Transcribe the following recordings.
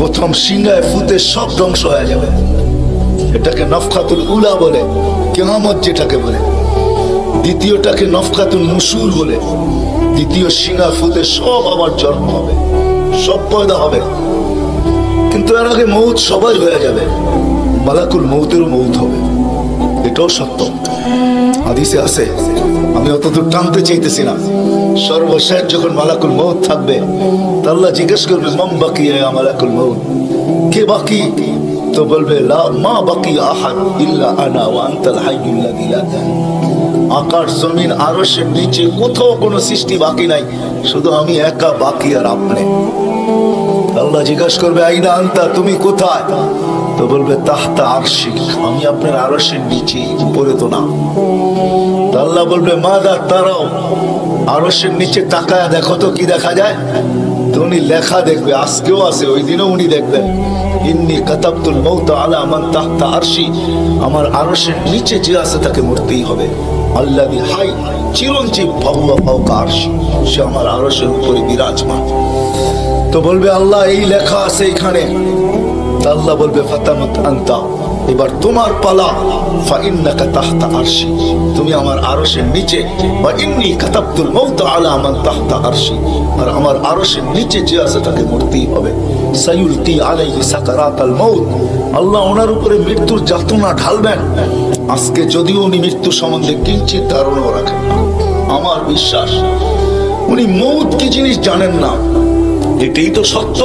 প্রথম সিংহায় ফুতে সব ধ্বংস হয়ে যাবে। এটাকে নফখাতুল উলা বলে, কিয়ামত যেটাকে বলে। দ্বিতীয়টাকে নফখাতুল নুশুর বলে, দ্বিতীয় সিংহা ফুতে সব আবার জন্ম হবে, সব পয়দা হবে। কিন্তু এর আগে মৌত সবাই হয়ে যাবে, মালাকুল মৌতেরও মৌত হবে, এটাও সত্য, হাদিসে আছে। আমি অতদূর টানতে চাইতেছি না। সর্বশেষ যখন মালাকুল মৌত থাকবে, আল্লাহ জিজ্ঞেস করবে মাম বাকি মালাকুল মৌত, কে বাকি? তো বলবে লা মা বাকি আহাদ ইল্লা আনা ওয়া আনতাল হাইয়ুল লাযী লা তামুত। আকাশ জমিন আরশের নিচে কোথাও কোনো সৃষ্টি বাকি নাই, শুধু আমি একা বাকি আর আপনি। আল্লাহ জিজ্ঞেস করবে আইনা আনতা, তুমি কোথায়? তো বলবে তাহতা আরশিক, আমি আপনার আরশের নিচে, উপরে তো না। আল্লাহ বলবে মাদা তারাও, আরশের নিচে তাকায় দেখো তো কি দেখা যায়। তো উনি লেখা দেখবে, আজকেও আছে, ওই দিনও উনি দেখবেন ইন্নী কাতাবতুল মাউত আলা মান তাহতা আরশি, আমার আরশের নিচে যে আছে তাকে মরতেই হবে। আল্লাযী হাই চিরঞ্জীব ফাহুয়া ফাওকা আরশি, সে আমার আরশের উপরে বিরাজমান। তো বলবে আল্লাহ এই লেখা আছে এখানে। আল্লাহ বলবে ফাতামুত আনতা, এবার তোমার পালা। ফাইন্নাকা তাহতা আরশি, তুমি আমার আরশের নিচে। ওয়া ইন্নী কাতাবতুল মাউত আলা মান তাহতা আরশি, আর আমার আরশের নিচে যে আছে তাকে মরতেই হবে। সায়ুলকি আলাইহি সাকারাতাল মাউত, আল্লাহ ওনার উপরে মৃত্যুর যাতনা ঢালবেন। আজকে যদিও উনি মৃত্যু সম্বন্ধে কিঞ্চিত ধারণাও রাখেন না, আমার বিশ্বাস উনি মৌত কি জিনিস জানেন না, এটাই তো সত্য।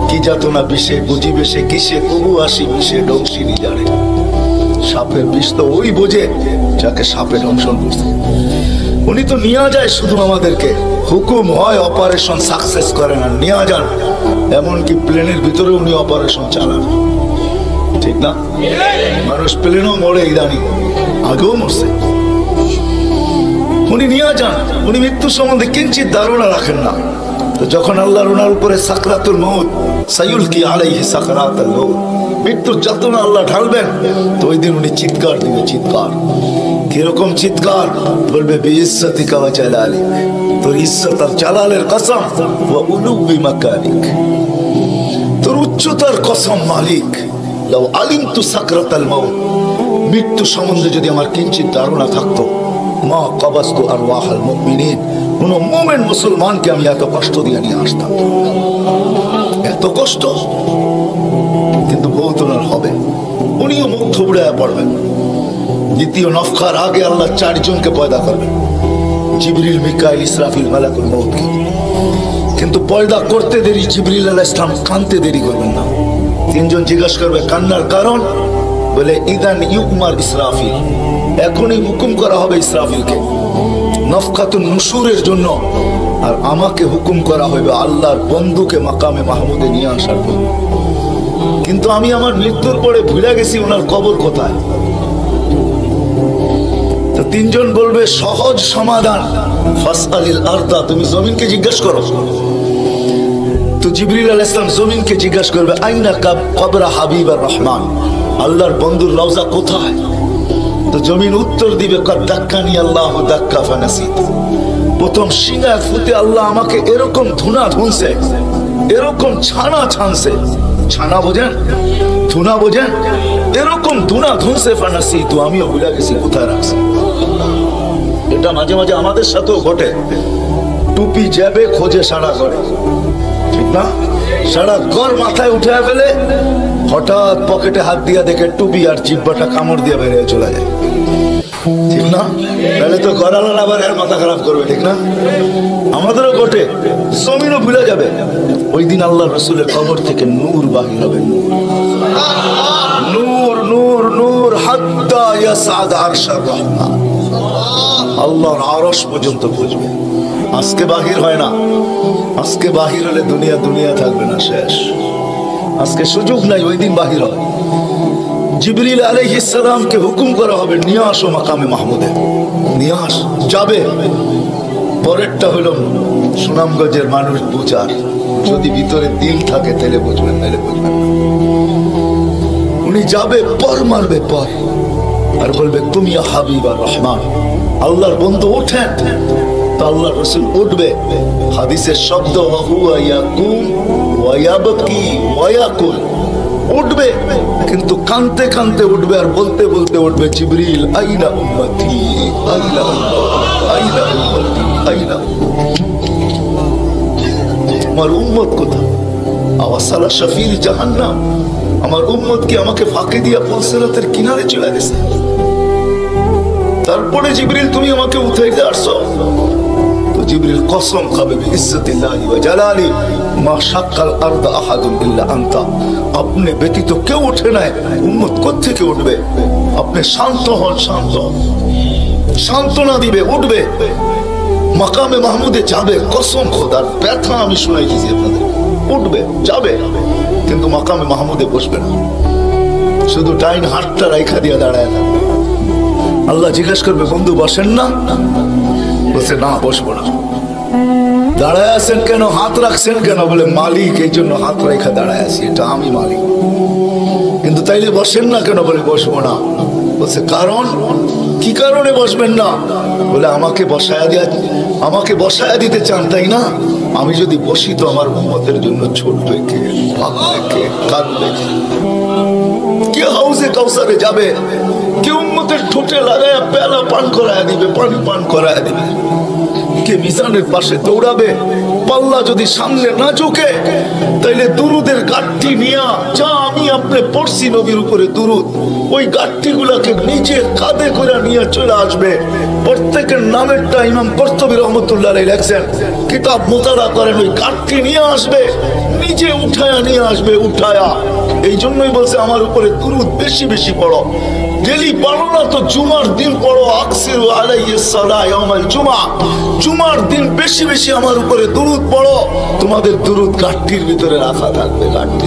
কি যাতনা বিষে বুঝিবে সে কিসে, তবু আসি বিষে ডংসিনি জানে। সাপের বিষ তো ওই বোঝে যাকে সাপে দংশন করছে। উনি তো নিয়ে যায় শুধু আমাদেরকে, হুকুম হয় অপারেশন সাকসেস করে না, নিয়ে যান। এমনকি প্লেনের ভিতরে উনি অপারেশন চালান, ঠিক না? মানুষ প্লেনও মরে ইদানি, আগেও মরছে। উনি নিয়ে যান, উনি মৃত্যু সম্বন্ধে কিঞ্চিত ধারণা রাখেন না। তো যখন আল্লাহর ওনার উপরে সাকরাতুল মউত, সায়ুলকি আলাইহি সাকরাতুল মউত, মৃত্যুর যাতনা আল্লাহ ঢালবেন, তো ওই দিন উনি চিৎকার দিবে, চিৎকার। কিরকম চিৎকার? বলবে বিইজ্জতিকা ওয়া জালালিক, তোর ইজ্জত আর জালালের কসম, ওয়া উলুবি মাকানিক, তোর উচ্চতার কসম মালিক। লাউ আলিমতু সাকরাতাল মউত, মৃত্যু সম্বন্ধে যদি আমার কিঞ্চিত ধারণা থাকতো, মা কবাস্তু আরওয়াহাল মুমিনিন, কোন মুমিন মুসলমানকে আমি এত কষ্ট দিয়ে নিয়ে আসতাম, এত কষ্ট। কিন্তু বহুত ওনার হবে, উনিও মুখ থুবড়ে পড়বেন। দ্বিতীয় নফখার আগে আল্লাহ 4 জনকে পয়দা করবেন, জিবরিল, মিকাইল, ইসরাফিল, মালাকুল মউতকে। কিন্তু পয়দা করতে দেরি, জিবরিল আলাইহিস সালাম কানতে দেরি করবেন না। 3 জন জিজ্ঞাসা করবে কান্নার কারণ, বলে ইদান ইউকমার ইসরাফিল, এখনই হুকুম করা হবে ইসরাফিলকে নফখাতুন নুশুরের জন্য, আর আমাকে হুকুম করা হবে আল্লাহর বন্ধুকে মাকামে মাহমুদে নিয়ে আসার জন্য। কিন্তু আমি আমার মৃত্যুর পরে ভুলে গেছি ওনার কবর কোথায়। তো 3 জন বলবে সহজ সমাধান, ফাসআলিল আরদা, তুমি জমিনকে জিজ্ঞাসা করো। তো জিবরিল আলাইহিস সালাম জমিনকে জিজ্ঞাসা করবে আইনা কবরা হাবিবার রহমান, আল্লাহর বন্ধুর রওজা কোথায়? তো জমিন উত্তর দিবে কদ দাক্কানি আল্লাহু দাক্কা ফানাসিত, প্রথম সিংহায় ফুতে আল্লাহ আমাকে এরকম ধুনা ধুনছে, এরকম ছানা ছানছে। ছানা বোঝেন? ধুনা বোঝেন? এরকম ধুনা ধুনছে ফানাসিত, আমিও ভুলে গেছি কোথায় রাখছি। এটা মাঝে মাঝে আমাদের সাথেও ঘটে। টুপি যাবে খোঁজে সারা করে, ঠিক না? সারা ঘর মাথায় উঠে ফেলে, হঠাৎ পকেটে হাত দিয়া দেখে টুপি আর জিব্বাটা কামড় দিয়ে বেরিয়ে চলে যায়, ঠিক না? তাহলে তো ঘরালার আবার এর মাথা খারাপ করবে, ঠিক না? আমাদেরও ঘটে, জমিনও ভুলে যাবে। ওই দিন আল্লাহ রাসূলের কবর থেকে নূর বাহির হবে, নূর নূর নূর হাত্তা ইয়াসাদ আরশার রহমান, আল্লাহর আরশ পর্যন্ত পৌঁছবে। আজকে বাহির হয় না, আজকে বাহির হলে দুনিয়া দুনিয়া থাকবে না, শেষ। আজকে সুযোগ নাই, ওই দিন বাহির হয়। জিবরিল আলাইহিস সালামকে হুকুম করা হবে নিয়ে আসো মাকামে মাহমুদে, নিয়ে আস, যাবে। পরেরটা হলো সুনামগঞ্জের মানুষ বুঝার, যদি ভিতরে দিল থাকে তাহলে বুঝবেন, নাহলে বুঝবেন না। উনি যাবে, পর মারবে পর, আর বলবে তুমি হাবিবার রহমান, আল্লাহর বন্ধু ওঠেন। তো আল্লাহ রাসূল উঠবে, হাদিসের শব্দ হুয়া ইয়াকুম ওয়া ওয়ায়াবকি ওয়ায়াকুল, উঠবে কিন্তু কানতে কানতে উঠবে আর বলতে বলতে উঠবে, জিবরিল আইনা উম্মতি, আইনা আইনা উম্মতি, আইনা আমার উম্মত কোথায়? আওয়াসালা শাফির জাহান্নাম, আমার উম্মত কি আমাকে ফাঁকি দিয়া পুলসিরাতের কিনারে চলে গেছে? তারপরে জিবরিল তুমি আমাকে উঠাইতে আসছো, তো জিবরিল কসম খাবে বিইজ্জতিল্লাহি ওয়া জালালি, মা শাক্কাল আরদ আহাদুন ইল্লা আনতা, আপনি ব্যতীত কেউ ওঠে নাই, উম্মত কোত্থেকে উঠবে? আপনি শান্ত হন, শান্ত, সান্ত্বনা দিবে, উঠবে, মাকামে মাহমুদে যাবে, কসম খোদার ব্যথা আমি শোনাই দিয়েছি আপনাদের, উঠবে যাবে কিন্তু মাকামে মাহমুদে বসবে না, শুধু ডাইন হাতটা রাইখা দিয়া দাঁড়ায় না। আল্লাহ জিজ্ঞেস করবে, বন্ধু বসেন না? বলছে না, বসবো না। দাঁড়ায় আছেন কেন, হাত রাখছেন কেন? বলে মালিক এই জন্য হাত রেখা দাঁড়ায় আছি, এটা আমি মালিক। কিন্তু তাইলে বসেন না কেন? বলে বসবো না। বলছে কারণ কি কারণে বসবেন না? বলে আমাকে বসায়া দিতে চান তাই না? আমি যদি বসি তো আমার উম্মতের জন্য ছুটবে কে, ভাববে কে, কাঁদবে কে? কে হাউজে কাউসারে যাবে, কে উম্মতের ঠোঁটে লাগায়া পেলা পান করায় দিবে, পানি পান করায় দিবে, কে মিজানের পাশে দৌড়াবে? পাল্লা যদি সামনে না ঝুঁকে তাইলে দুরুদের গাঠটি নিয়া, যা আমি আপনি পড়ছি নবীর উপরে দুরুদ, ওই গাঠটি গুলাকে নিজে কাঁধে করে নিয়ে চলে আসবে। প্রত্যেকের নামেরটা ইমাম কর্তুবী রহমতুল্লাহ আলাইহি লেখছেন, কিতাব মুতালা করেন, ওই গাঠটি নিয়ে আসবে, নিজে উঠায়া নিয়ে আসবে, উঠায়া। এই জন্যই বলছে আমার উপরে দুরুদ বেশি বেশি পড়ো, ডেলি পড়ো না তো জুমার দিন পড়ো, আকসিরু আলাইহিস সালাহ ইয়াউমাল জুমআ, জুমার দিন বেশি বেশি আমার উপরে দুরুদ পড়ো, তোমাদের দুরুদ গাঠটির ভিতরে রাখা থাকবে। গাঠটি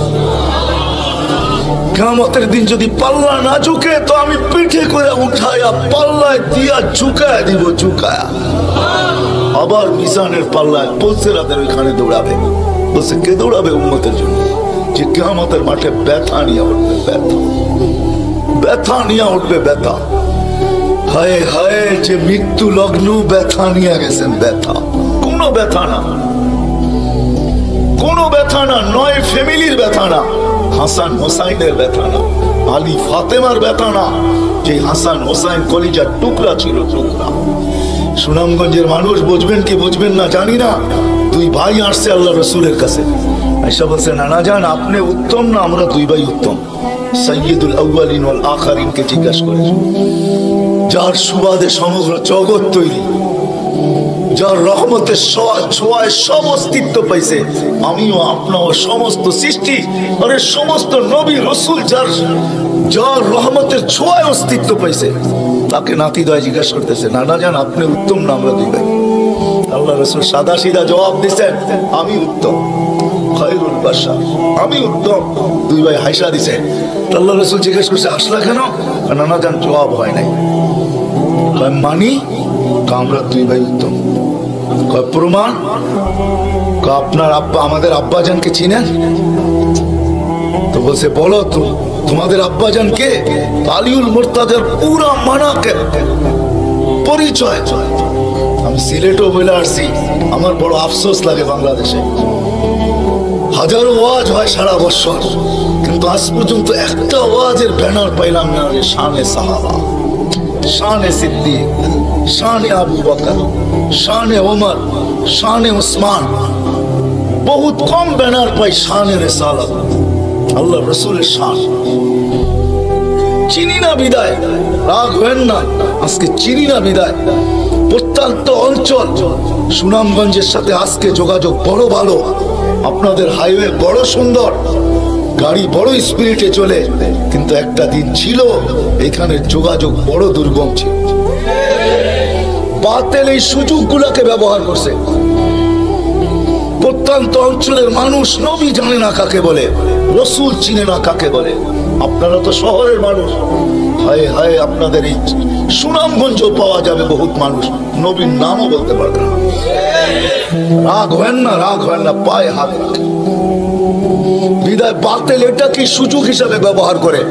কিয়ামতের দিন যদি পাল্লা না ঝুঁকে তো আমি পিঠে করে উঠায়া পাল্লায় দিয়া ঝুঁকায়া দিব, ঝুঁকায়া আবার মিজানের পাল্লায় পুলসিরাতের ওইখানে দৌড়াবে। বলছে কে দৌড়াবে? উম্মতের জন্য, যে কিয়ামতের মাঠে ব্যথা নিয়ে উঠবে, ব্যথা, ব্যথা নিয়ে উঠবে, ব্যথা। হায় হায়, যে মৃত্যু লগ্ন ব্যথা নিয়ে গেছেন, ব্যথা, কোনো ব্যথা না, কোনো ব্যথা না, নয় ফ্যামিলির ব্যথা না, হাসান হোসাইনের ব্যথা না, আলী ফাতেমার ব্যথা না, যে হাসান হোসাইন কলিজার টুকরা ছিল, টুকরা। সুনামগঞ্জের মানুষ বুঝবেন কি বুঝবেন না জানি না, দুই ভাই আসছে আল্লাহ রসুলের কাছে, আয়েশা বলছে নানা জান আপনি উত্তম না আমরা দুই ভাই উত্তম? সাইয়্যিদুল আউয়ালিন ওয়াল আখিরিনকে জিজ্ঞাসা করে, যার সুবাদে সমগ্র জগৎ তৈরি, যার রহমতের ছোঁয়ায় সব অস্তিত্ব পাইছে, আমিও আপনাও সমস্ত সৃষ্টি, আরে সমস্ত নবী রসুল যার রহমতের ছোঁয়ায় অস্তিত্ব পাইছে, তাকে নাতিদয় জিজ্ঞাসা করতেছে নানা জান আপনি উত্তম না আমরা দুই ভাই? আল্লাহ রসুল সাদা সিধা জবাব দিচ্ছেন, আমি উত্তম, খায়রুল বাশার, আমি উত্তম। দুই ভাই হাসা দিছে। আল্লাহ রসুল জিজ্ঞেস করছে হাসলা কেন? নানা জান জবাব হয় নাই। মানি আমরা দুই ভাই উত্তম। প্রমাণ? আপনার আব্বা আমাদের আব্বাজানকে চিনেন? তো বলছে বলো তো তোমাদের আব্বাজান কে? আলিউল মুর্তাজার পুরা মানাকে পরিচয়। আমি সিলেটও বলে আসছি, আমার বড় আফসোস লাগে বাংলাদেশে হাজারো ওয়াজ হয় সারা বছর, কিন্তু আজ পর্যন্ত একটা ওয়াজের ব্যানার পাইলাম না যে শানে সাহাবা, শানে সিদ্দিক, শানে আবু বকর, শানে ওমর, শানে উসমান। বহুত কম ব্যানার পাই শানে রিসালাত, আল্লাহ রসুলের শান। চিনি না বিদায়, রাগ হবেন না, আজকে চিনি না বিদায়। প্রত্যন্ত অঞ্চল সুনামগঞ্জের সাথে আজকে যোগাযোগ বড় ভালো, আপনাদের হাইওয়ে বড় সুন্দর, গাড়ি বড় স্পিডে চলে, কিন্তু একটা দিন ছিল এখানে যোগাযোগ বড় দুর্গম ছিল। বাতিল এই সুযোগগুলোকে ব্যবহার করছে। প্রত্যন্ত অঞ্চলের মানুষ নবী জানে না কাকে বলে, রসুল চিনে না কাকে বলে। আপনারা তো শহরের মানুষ, হায় হায় আপনাদের এই সুনামগঞ্জ পাওয়া যাবে বহুত মানুষ নবীর নামও বলতে পারবে না। রাগ হয় না, রাগ হয় না, পায়ে হাত বিদায়। বাতিল এটা কি সুযোগ হিসাবে ব্যবহার করে,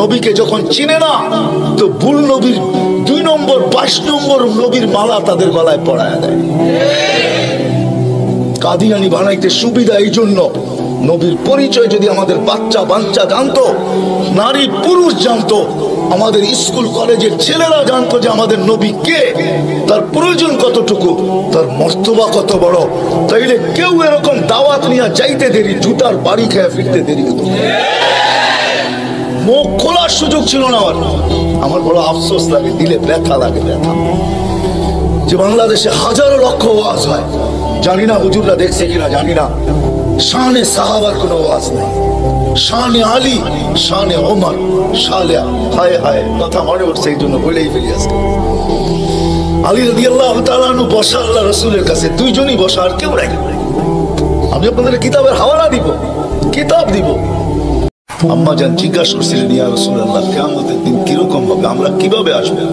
নবীকে যখন চিনে না তো ভুল নবীর 2 নম্বর 22 নম্বর নবীর মালা তাদের গলায় পরায় দেয়। কাদিয়ানি বানাইতে সুবিধা এই জন্য, নবীর পরিচয় যদি আমাদের বাচ্চা বাচ্চা জানতো, নারী পুরুষ জানতো, আমাদের স্কুল কলেজের ছেলেরা জানতো যে আমাদের নবী কে, তার প্রয়োজন কতটুকু, তার মর্তবা কত বড়, তাইলে কেউ এরকম দাওয়াত নিয়ে যাইতে দেরি, জুতার বাড়ি খেয়ে ফিরতে দেরি হতো। মুখ খোলার সুযোগ ছিল না। আমার বড় আফসোস লাগে, দিলে ব্যথা লাগে, ব্যথা যে বাংলাদেশে হাজারো লক্ষ ওয়াজ হয়, জানি না হুজুররা দেখছে কিনা জানি না, শানে সাহাবার কোনো ওয়াজ নেই, শানে আলী, শানে ওমর, শালে হায় হায় কথা মনে উঠছে, এই জন্য বলেই ফেলি আজকে। আলী রাদিয়াল্লাহু তাআলা আনহু বসা আল্লাহ রাসূলের কাছে, দুইজনই বসা, আর কেউ নাই। আমি আপনাদের কিতাবের হাওয়ালা দিব, কিতাব দিব। আম্মা জান জিজ্ঞাসা করছিলেন, ইয়া রাসূলুল্লাহ, কিয়ামতের দিন কিরকম হবে, আমরা কিভাবে আসবো?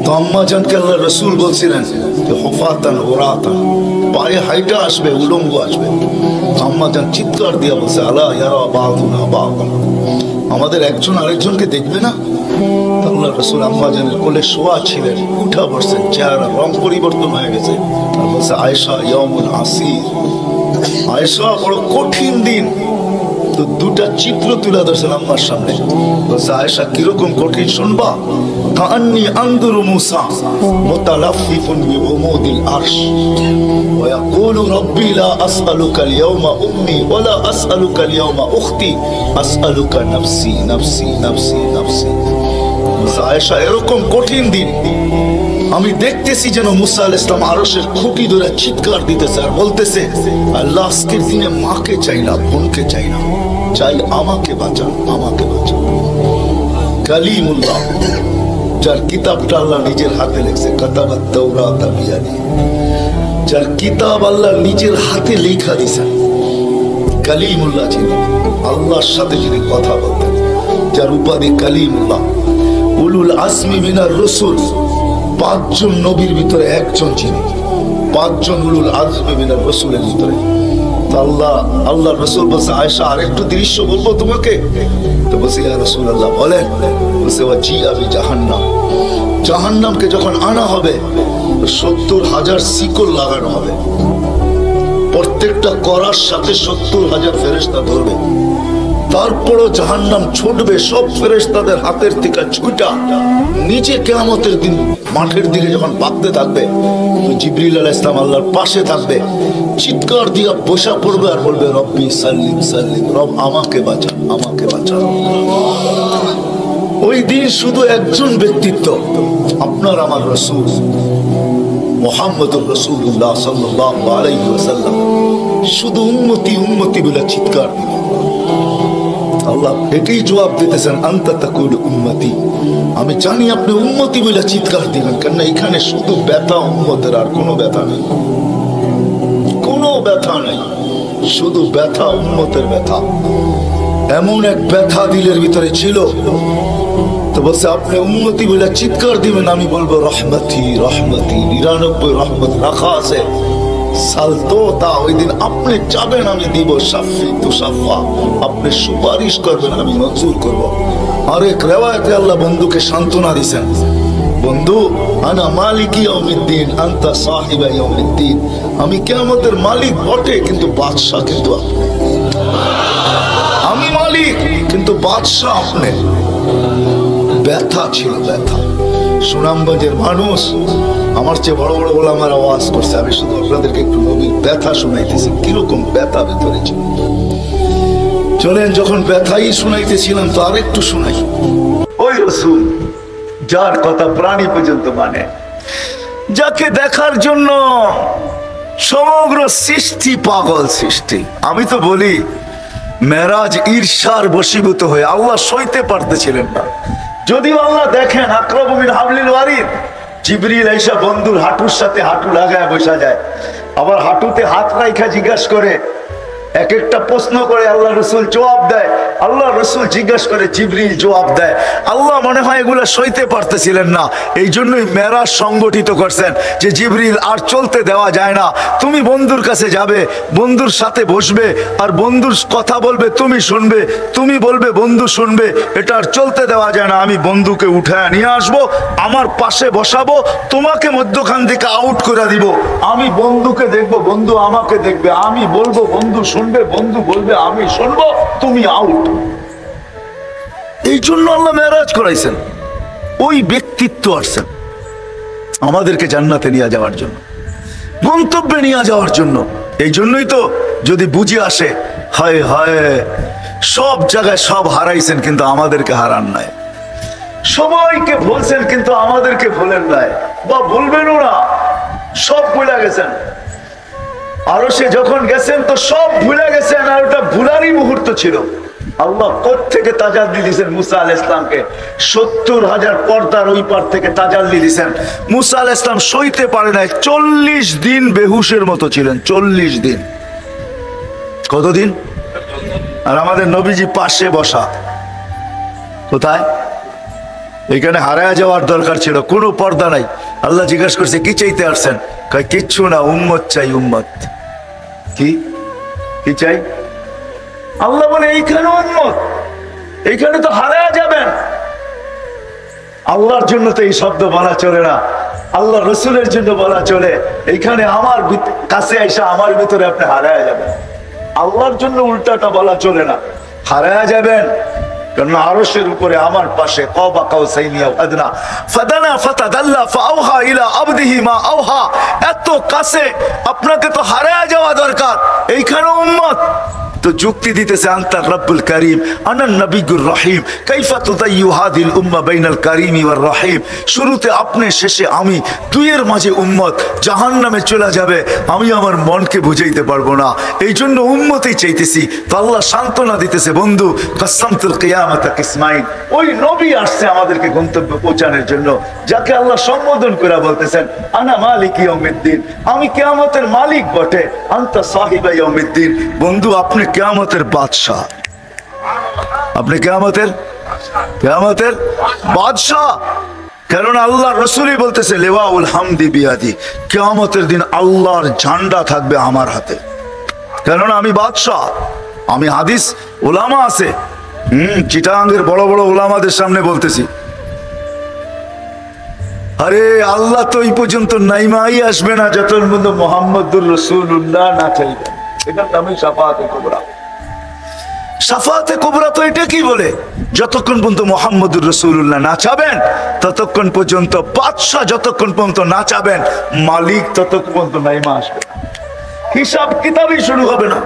তো আম্মা জানকে আল্লাহ রাসূল বলছিলেন যে হুফাতান উরাতান, পায়ে হাইটা আসবে, উলঙ্গ আসবে। আম্মা জান চিৎকার দিয়ে বলছে, আলা ইয়ারা বা'দুনা বা'দান, আমাদের একজন আরেকজনকে দেখবে না? আল্লাহ রাসূল আম্মা জানের কোলে শোয়া ছিলেন, উঠা বসছেন, চেহারা রং পরিবর্তন হয়ে গেছে। আর বলছে, আয়েশা ইয়াউমুন আসির, আয়েশা বড় কঠিন দিন। তো দুটা চিত্র তুলে ধরছেন আম্মার সামনে, বলছে আয়েশা কিরকম কঠিন শুনবা? কাআন্নী আনদুরু মুসা মুতালাফফিফুন বিউমুদিল আরশ ওয়া ইয়াকুলু রাব্বি লা আসআলুকা আল-ইয়াওমা উম্মি ওয়া লা আসআলুকা আল-ইয়াওমা উখতি আসআলুকা নাফসি নাফসি নাফসি নাফসি। আয়েশা এরকম কঠিন দিন আমি দেখতেছি যেন মুসা আলাইহিস সালাম আরশের খুঁটি ধরে চিৎকার দিতেছে আর বলতেছে, আল্লাহ আজকের দিনে মাকে চাই না, বোনকে চাই না, চাই আমাকে বাঁচান, আমাকে বাঁচান। কালিমুল্লাহ, যার কিতাবটা আল্লাহ নিজের হাতে লিখছে, কাতাবাত তাওরাত বিয়াদি, যার কিতাব আল্লাহ নিজের হাতে লেখা দিয়েছেন, কালিমুল্লাহ যিনি, আল্লাহর সাথে যিনি কথা বলতেন, যার উপাধি কালিমুল্লাহ। উলুল আজমি মিনার রাসূল, পাঁচজন নবীর ভিতরে একজন যিনি, পাঁচজন উলুল আজমি মিনার রাসূলের ভিতরে। আল্লাহ রাসূল বলছে, আয়েশা আরেকটু দৃশ্য বলবো তোমাকে? তো বলছে, ইয়া রাসূলুল্লাহ বলেন। বলছে, ওয়াজিআ বিজাহান্নাম, জাহান্নামকে যখন আনা হবে ৭০,০০০ শিকল লাগানো হবে, প্রত্যেকটা করার সাথে ৭০,০০০ ফেরেশতা ধরবে। তারপরও জাহান্নাম ছুটবে সব ফেরেশতাদের হাতের থেকে ছুটা নিচে, কিয়ামতের দিন মাঠের দিকে যখন ভাগতে থাকবে, জিবরিল আলাইহিস সালাম আল্লাহর পাশে থাকবে, চিৎকার দিয়ে বসা পড়বে আর বলবে, রব্বি সাল্লিম সাল্লিম, রব আমাকে বাঁচান, আমাকে বাঁচান। ওই দিন শুধু একজন ব্যক্তিত্ব, আপনার আমার রাসূল মুহাম্মদুর রাসূলুল্লাহ সাল্লাল্লাহু আলাইহি ওয়াসাল্লাম, শুধু উম্মতি উম্মতি বলে চিৎকার দিবে। আল্লাহ এটাই জবাব দিতেছেন, আনতা তাকুলু উম্মতি, আমি জানি আপনি উম্মতি বলে চিৎকার দিবেন, কারণ এখানে শুধু ব্যথা উম্মতের, আর কোনো ব্যথা নেই, কোনো ব্যথা নেই, শুধু ব্যথা উম্মতের ব্যথা। এমন এক ব্যথা দিলের ভিতরে ছিল, তো বলছে আপনি উম্মতি বলে চিৎকার দিবেন, আমি বলবো রহমতি রহমতি, ৯৯ রহমত রাখা আছে, সালতো তা ওই দিন আপনি যাবেন, আমি দিব শাফি তুশাফা, আপনি সুপারিশ করবেন, আমি মঞ্জুর করব। আরেক রিওয়ায়াতে আল্লাহ বন্ধুকে সান্ত্বনা দিয়েছেন, বন্ধু আনা মালিক ইয়াউমিদ্দিন আনতা সাহিবা ইয়াউমিদ্দিন, আমি কিয়ামতের মালিক বটে কিন্তু বাদশা কিন্তু আপনি, আমি মালিক কিন্তু বাদশা আপনি। ব্যথা ছিল, ব্যথা। সুনামগঞ্জের মানুষ আমার চেয়ে বড় বড় বলে আমার আওয়াজ করছে, আমি শুধু আপনাদেরকে একটু নবীর ব্যথা শুনাইতেছি, কিরকম ব্যথা ভেতরে ছিল। চলেন, যখন ব্যথাই শুনাইতেছিলাম তো আর একটু শুনাই। ওই রাসূল যার কথা প্রাণী পর্যন্ত মানে, যাকে দেখার জন্য সমগ্র সৃষ্টি পাগল সৃষ্টি। আমি তো বলি মেরাজ ঈর্ষার বশীভূত হয়ে আল্লাহ সইতে পারতেছিলেন না। যদিও আল্লাহ দেখেন আকরাবু মিন হাবলিল ওয়ারিদ, জিবরিল আইসা বন্ধুর হাঁটুর সাথে হাঁটু লাগায় বসা যায়, আবার হাঁটুতে হাত রাইখা জিজ্ঞাসা করে, এক একটা প্রশ্ন করে আল্লাহ রসুল জবাব দেয়, আল্লাহ রসুল জিজ্ঞাসা করে, জিবরিল জবাব দেয়। আল্লাহ মনে হয় এগুলা সইতে পারতেছিলেন না, এই জন্যই মেরাজ সংগঠিত করছেন যে জিবরিল আর চলতে দেওয়া যায় না, তুমি বন্ধুর কাছে যাবে, বন্ধুর সাথে বসবে, আর বন্ধুর কথা বলবে তুমি শুনবে, তুমি বলবে বন্ধু শুনবে, এটা আর চলতে দেওয়া যায় না। আমি বন্ধুকে উঠায় নিয়ে আসবো, আমার পাশে বসাবো, তোমাকে মধ্যখান থেকে আউট করে দিব, আমি বন্ধুকে দেখবো, বন্ধু আমাকে দেখবে, আমি বলবো বন্ধু শুনবে, শুনবে, বন্ধু বলবে আমি শুনবো, তুমি আউট। এই জন্য আল্লাহ মেরাজ করাইছেন, ওই ব্যক্তিত্ব আসছেন আমাদেরকে জান্নাতে নিয়ে যাওয়ার জন্য, গন্তব্যে নিয়ে যাওয়ার জন্য। এই জন্যই তো যদি বুঝে আসে, হায় হায় সব জায়গায় সব হারাইছেন কিন্তু আমাদেরকে হারান নাই, সবাইকে বলছেন কিন্তু আমাদেরকে ভুলেন নাই, বা ভুলবেনও না, সব ভুলে গেছেন। আরো সে যখন গেছেন তো সব ভুলে গেছেন, আর ওটা ভুলারই মুহূর্ত ছিল। আল্লাহ কোত্থেকে তাজাল্লি দিয়েছেন মুসা আলাইহিস সালামকে, 70,000 পর্দার ওই পার থেকে তাজাল্লি দিয়েছেন। মুসা আলাইহিস সালাম সইতে পারে নাই, 40 দিন বেহুশের মতো ছিলেন, 40 দিন। কতদিন? আর আমাদের নবীজি পাশে বসা, কোথায়? এখানে হারায় যাওয়ার দরকার ছিল, কোনো পর্দা নাই। আল্লাহ জিজ্ঞাসা করছে কি চাইতে আসছেন? কয় কিচ্ছু না, উম্মত চাই, উম্মত। কি কি চাই? আল্লাহ বলে এইখানে উম্মত, এইখানে তো হারায় যাবেন। আল্লাহর জন্য তো এই শব্দ বলা চলে না, আল্লাহ রসুলের জন্য বলা চলে। এইখানে আমার কাছে আইসা আমার ভিতরে আপনি হারায় যাবেন, আল্লাহর জন্য উল্টাটা বলা চলে না। হারায় যাবেন কারণ আরশের উপরে আমার পাশে কবা কাউসাইনি আও আদনা ফাদানা ফাতাদাল্লা ফাআওহা ইলা আবদিহি মা আওহা, এত কাছে, আপনাকে তো হারায় যাওয়া দরকার। এইখানে উম্মত তো যুক্তি দিতেছে আনতার রব্বুল করিম আনান নবিয়ুর রহিম কাইফা তুদাইয়ু হাদিল উম্মাহ বাইনাল করিম ওয়ার রহিম। শুরুতে আপনি, শেষে আমি, দুইয়ের মাঝে উম্মত জাহান্নামে চলে যাবে, আমি আমার মনকে বুঝাইতে পারবো না, এই জন্য উম্মতেই চাইতেছি। তো আল্লাহ সান্ত্বনা দিতেছে, বন্ধু কাসামতুল কিয়ামাতা কিসমাইন, ওই নবী আসছে আমাদেরকে গন্তব্যে পৌঁছানোর জন্য, যাকে আল্লাহ সম্বোধন করে বলতেছেন আনা মালিক ইয়াউমিদ্দিন, আমি কিয়ামতের মালিক বটে, আনতা সাহিবা ইয়াউমিদ্দিন। বন্ধু আপনি কিয়ামতের বাদশাহ, আপনি কিয়ামতের বাদশাহ। কারণ আল্লাহ রসুলই বলতেছে লিওয়াউল হামদি বিয়াদি, কিয়ামতের দিন আল্লাহর ঝান্ডা থাকবে আমার হাতে, কারণ আমি বাদশাহ। আমি হাদিস উলামা আছে, চিটাগাঙ্গের বড় বড় উলামাদের সামনে বলতেছি, আরে আল্লাহ তো এই পর্যন্ত নাইমাই আসবে না যতক্ষণ পর্যন্ত মুহাম্মদুর রাসূলুল্লাহ না চাইবে। এটার নামই শাফাআতে কুবরা। শাফাআতে কুবরা তো এটা কি বলে, যতক্ষণ পর্যন্ত মুহাম্মদুর রাসূলুল্লাহ না চাবেন ততক্ষণ পর্যন্ত, বাদশাহ যতক্ষণ পর্যন্ত না চাবেন, মালিক ততক্ষণ পর্যন্ত নাইমা আসবে, হিসাব কিতাবই শুরু হবে না।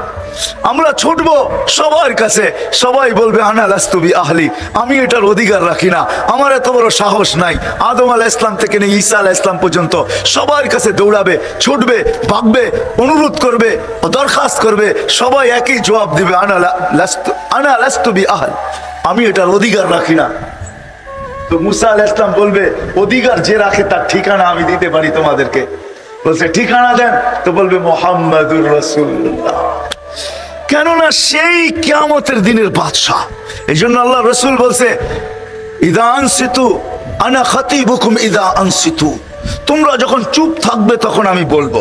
আমরা ছুটবো সবার কাছে, সবাই বলবে আনা লাস্তু বি আহলি, আমি এটার অধিকার রাখি না, আমার এত বড় সাহস নাই। আদম আলাইহিস সালাম থেকে নিয়ে ঈসা আলাইহিস সালাম পর্যন্ত সবার কাছে দৌড়াবে, ছুটবে, ভাগবে, অনুরোধ করবে, দরখাস্ত করবে, সবাই একই জবাব দিবে আনা লাস্তু বি আহল, আমি এটার অধিকার রাখি না। তো মুসা আলাইহিস সালাম বলবে অধিকার যে রাখে তার ঠিকানা আমি দিতে পারি তোমাদেরকে। বলছে ঠিকানা দেন, তো বলবে মুহাম্মাদুর রাসূলুল্লাহ, কেননা সেই কিয়ামতের দিনের বাদশাহ। এই জন্য আল্লাহ রসুল বলছে ইদা আনসিতু আনা খাতিবুকুম ইদা আনসিতু, তোমরা যখন চুপ থাকবে তখন আমি বলবো,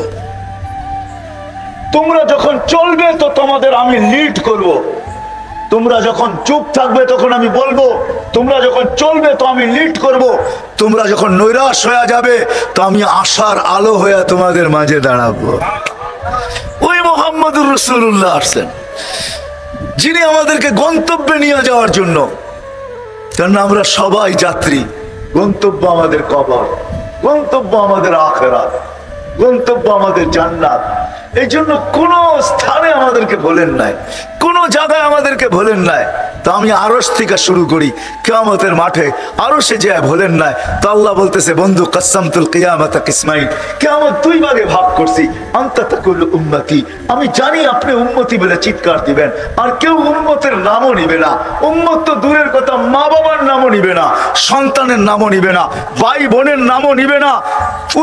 তোমরা যখন চলবে তো তোমাদের আমি লিড করব। তোমরা যখন চুপ থাকবে তখন আমি বলবো, তোমরা যখন চলবে তো আমি লিড করব। তোমরা যখন নৈরাশ হয়ে যাবে তো আমি আশার আলো হয়ে তোমাদের মাঝে দাঁড়াবো। ওই মুহাম্মদুর রাসূলুল্লাহ আসছেন, যিনি আমাদেরকে গন্তব্যে নিয়ে যাওয়ার জন্য। কারণ আমরা সবাই যাত্রী, গন্তব্য আমাদের কবর, গন্তব্য আমাদের আখিরাত, গন্তব্য আমাদের জান্নাত। এই জন্য কোন স্থানে আমাদেরকে বলেন নাই, কোন জায়গায় আমাদেরকে বলেন নাই। তো আমি আরশ থেকে শুরু করি, কিয়ামতের মাঠে আরশে যায় বলেন নাই। তো আল্লাহ বলতেছে বন্ধু কাসামতুল কিয়ামাতা কিসমাইন, কিয়ামত দুই ভাগে ভাগ করছি। আনতা তাকুলু উম্মতি, আমি জানি আপনি উম্মতি বলে চিৎকার দিবেন, আর কেউ উম্মতের নামও নিবে না। উম্মত তো দূরের কথা, মা বাবার নামও নিবে না, সন্তানের নামও নিবে না, ভাই বোনের নামও নিবে না,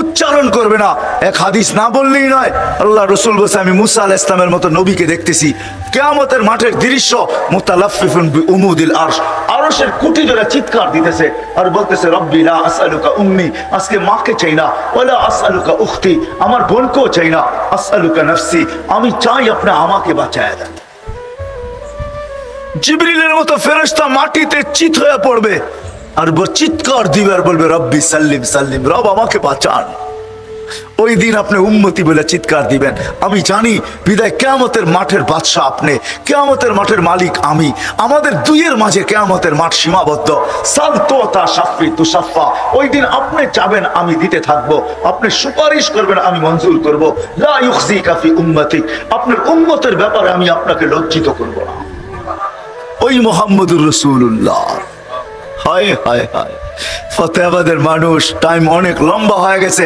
উচ্চারণ করবে না। এক হাদিস না বললেই নয়, আল্লাহ রসুল বলছে আমি মুসা আলাইহিস সালামের মতো নবীকে দেখতেছি কিয়ামতের মাঠের দৃশ্য, মুতালাফফিফুন বিউমুদিল আরশ, আরশের কুটি ধরে চিৎকার দিতেছে আর বলতেছে রব্বি লা আসআলুকা উম্মি, আজকে মাকে চাই না, ওয়ালা আসআলুকা উখতি, আমার বোনকেও চাই না, আসআলুকা নাফসি, আমি চাই আপনি আমাকে বাঁচায় দেন। জিবরিলের মতো ফেরেশতা মাটিতে চিৎ হয়ে পড়বে আর চিৎকার দিবে আর বলবে রব্বি সাল্লিম সাল্লিম, রব আমাকে বাঁচান। ওই দিন আপনি উম্মতি বলে চিৎকার দিবেন। আমি জানি বিদায় কিয়ামতের মাঠের বাদশা আপনি, কিয়ামতের মাঠের মালিক আমি। আমাদের দুইয়ের মাঝে কিয়ামতের মাঠ সীমাবদ্ধ। সাল তোতা শাফি তুসাফা, ওই দিন আপনি চাবেন আমি দিতে থাকবো, আপনি সুপারিশ করবেন আমি মঞ্জুর করব। লা ইউখজিকা ফি উম্মতিক, আপনার উম্মতের ব্যাপারে আমি আপনাকে লজ্জিত করব না। ওই মুহাম্মদুর রাসূলুল্লাহ। হায় হায় হায়, ফতেহাবাদের মানুষ, টাইম অনেক লম্বা হয়ে গেছে,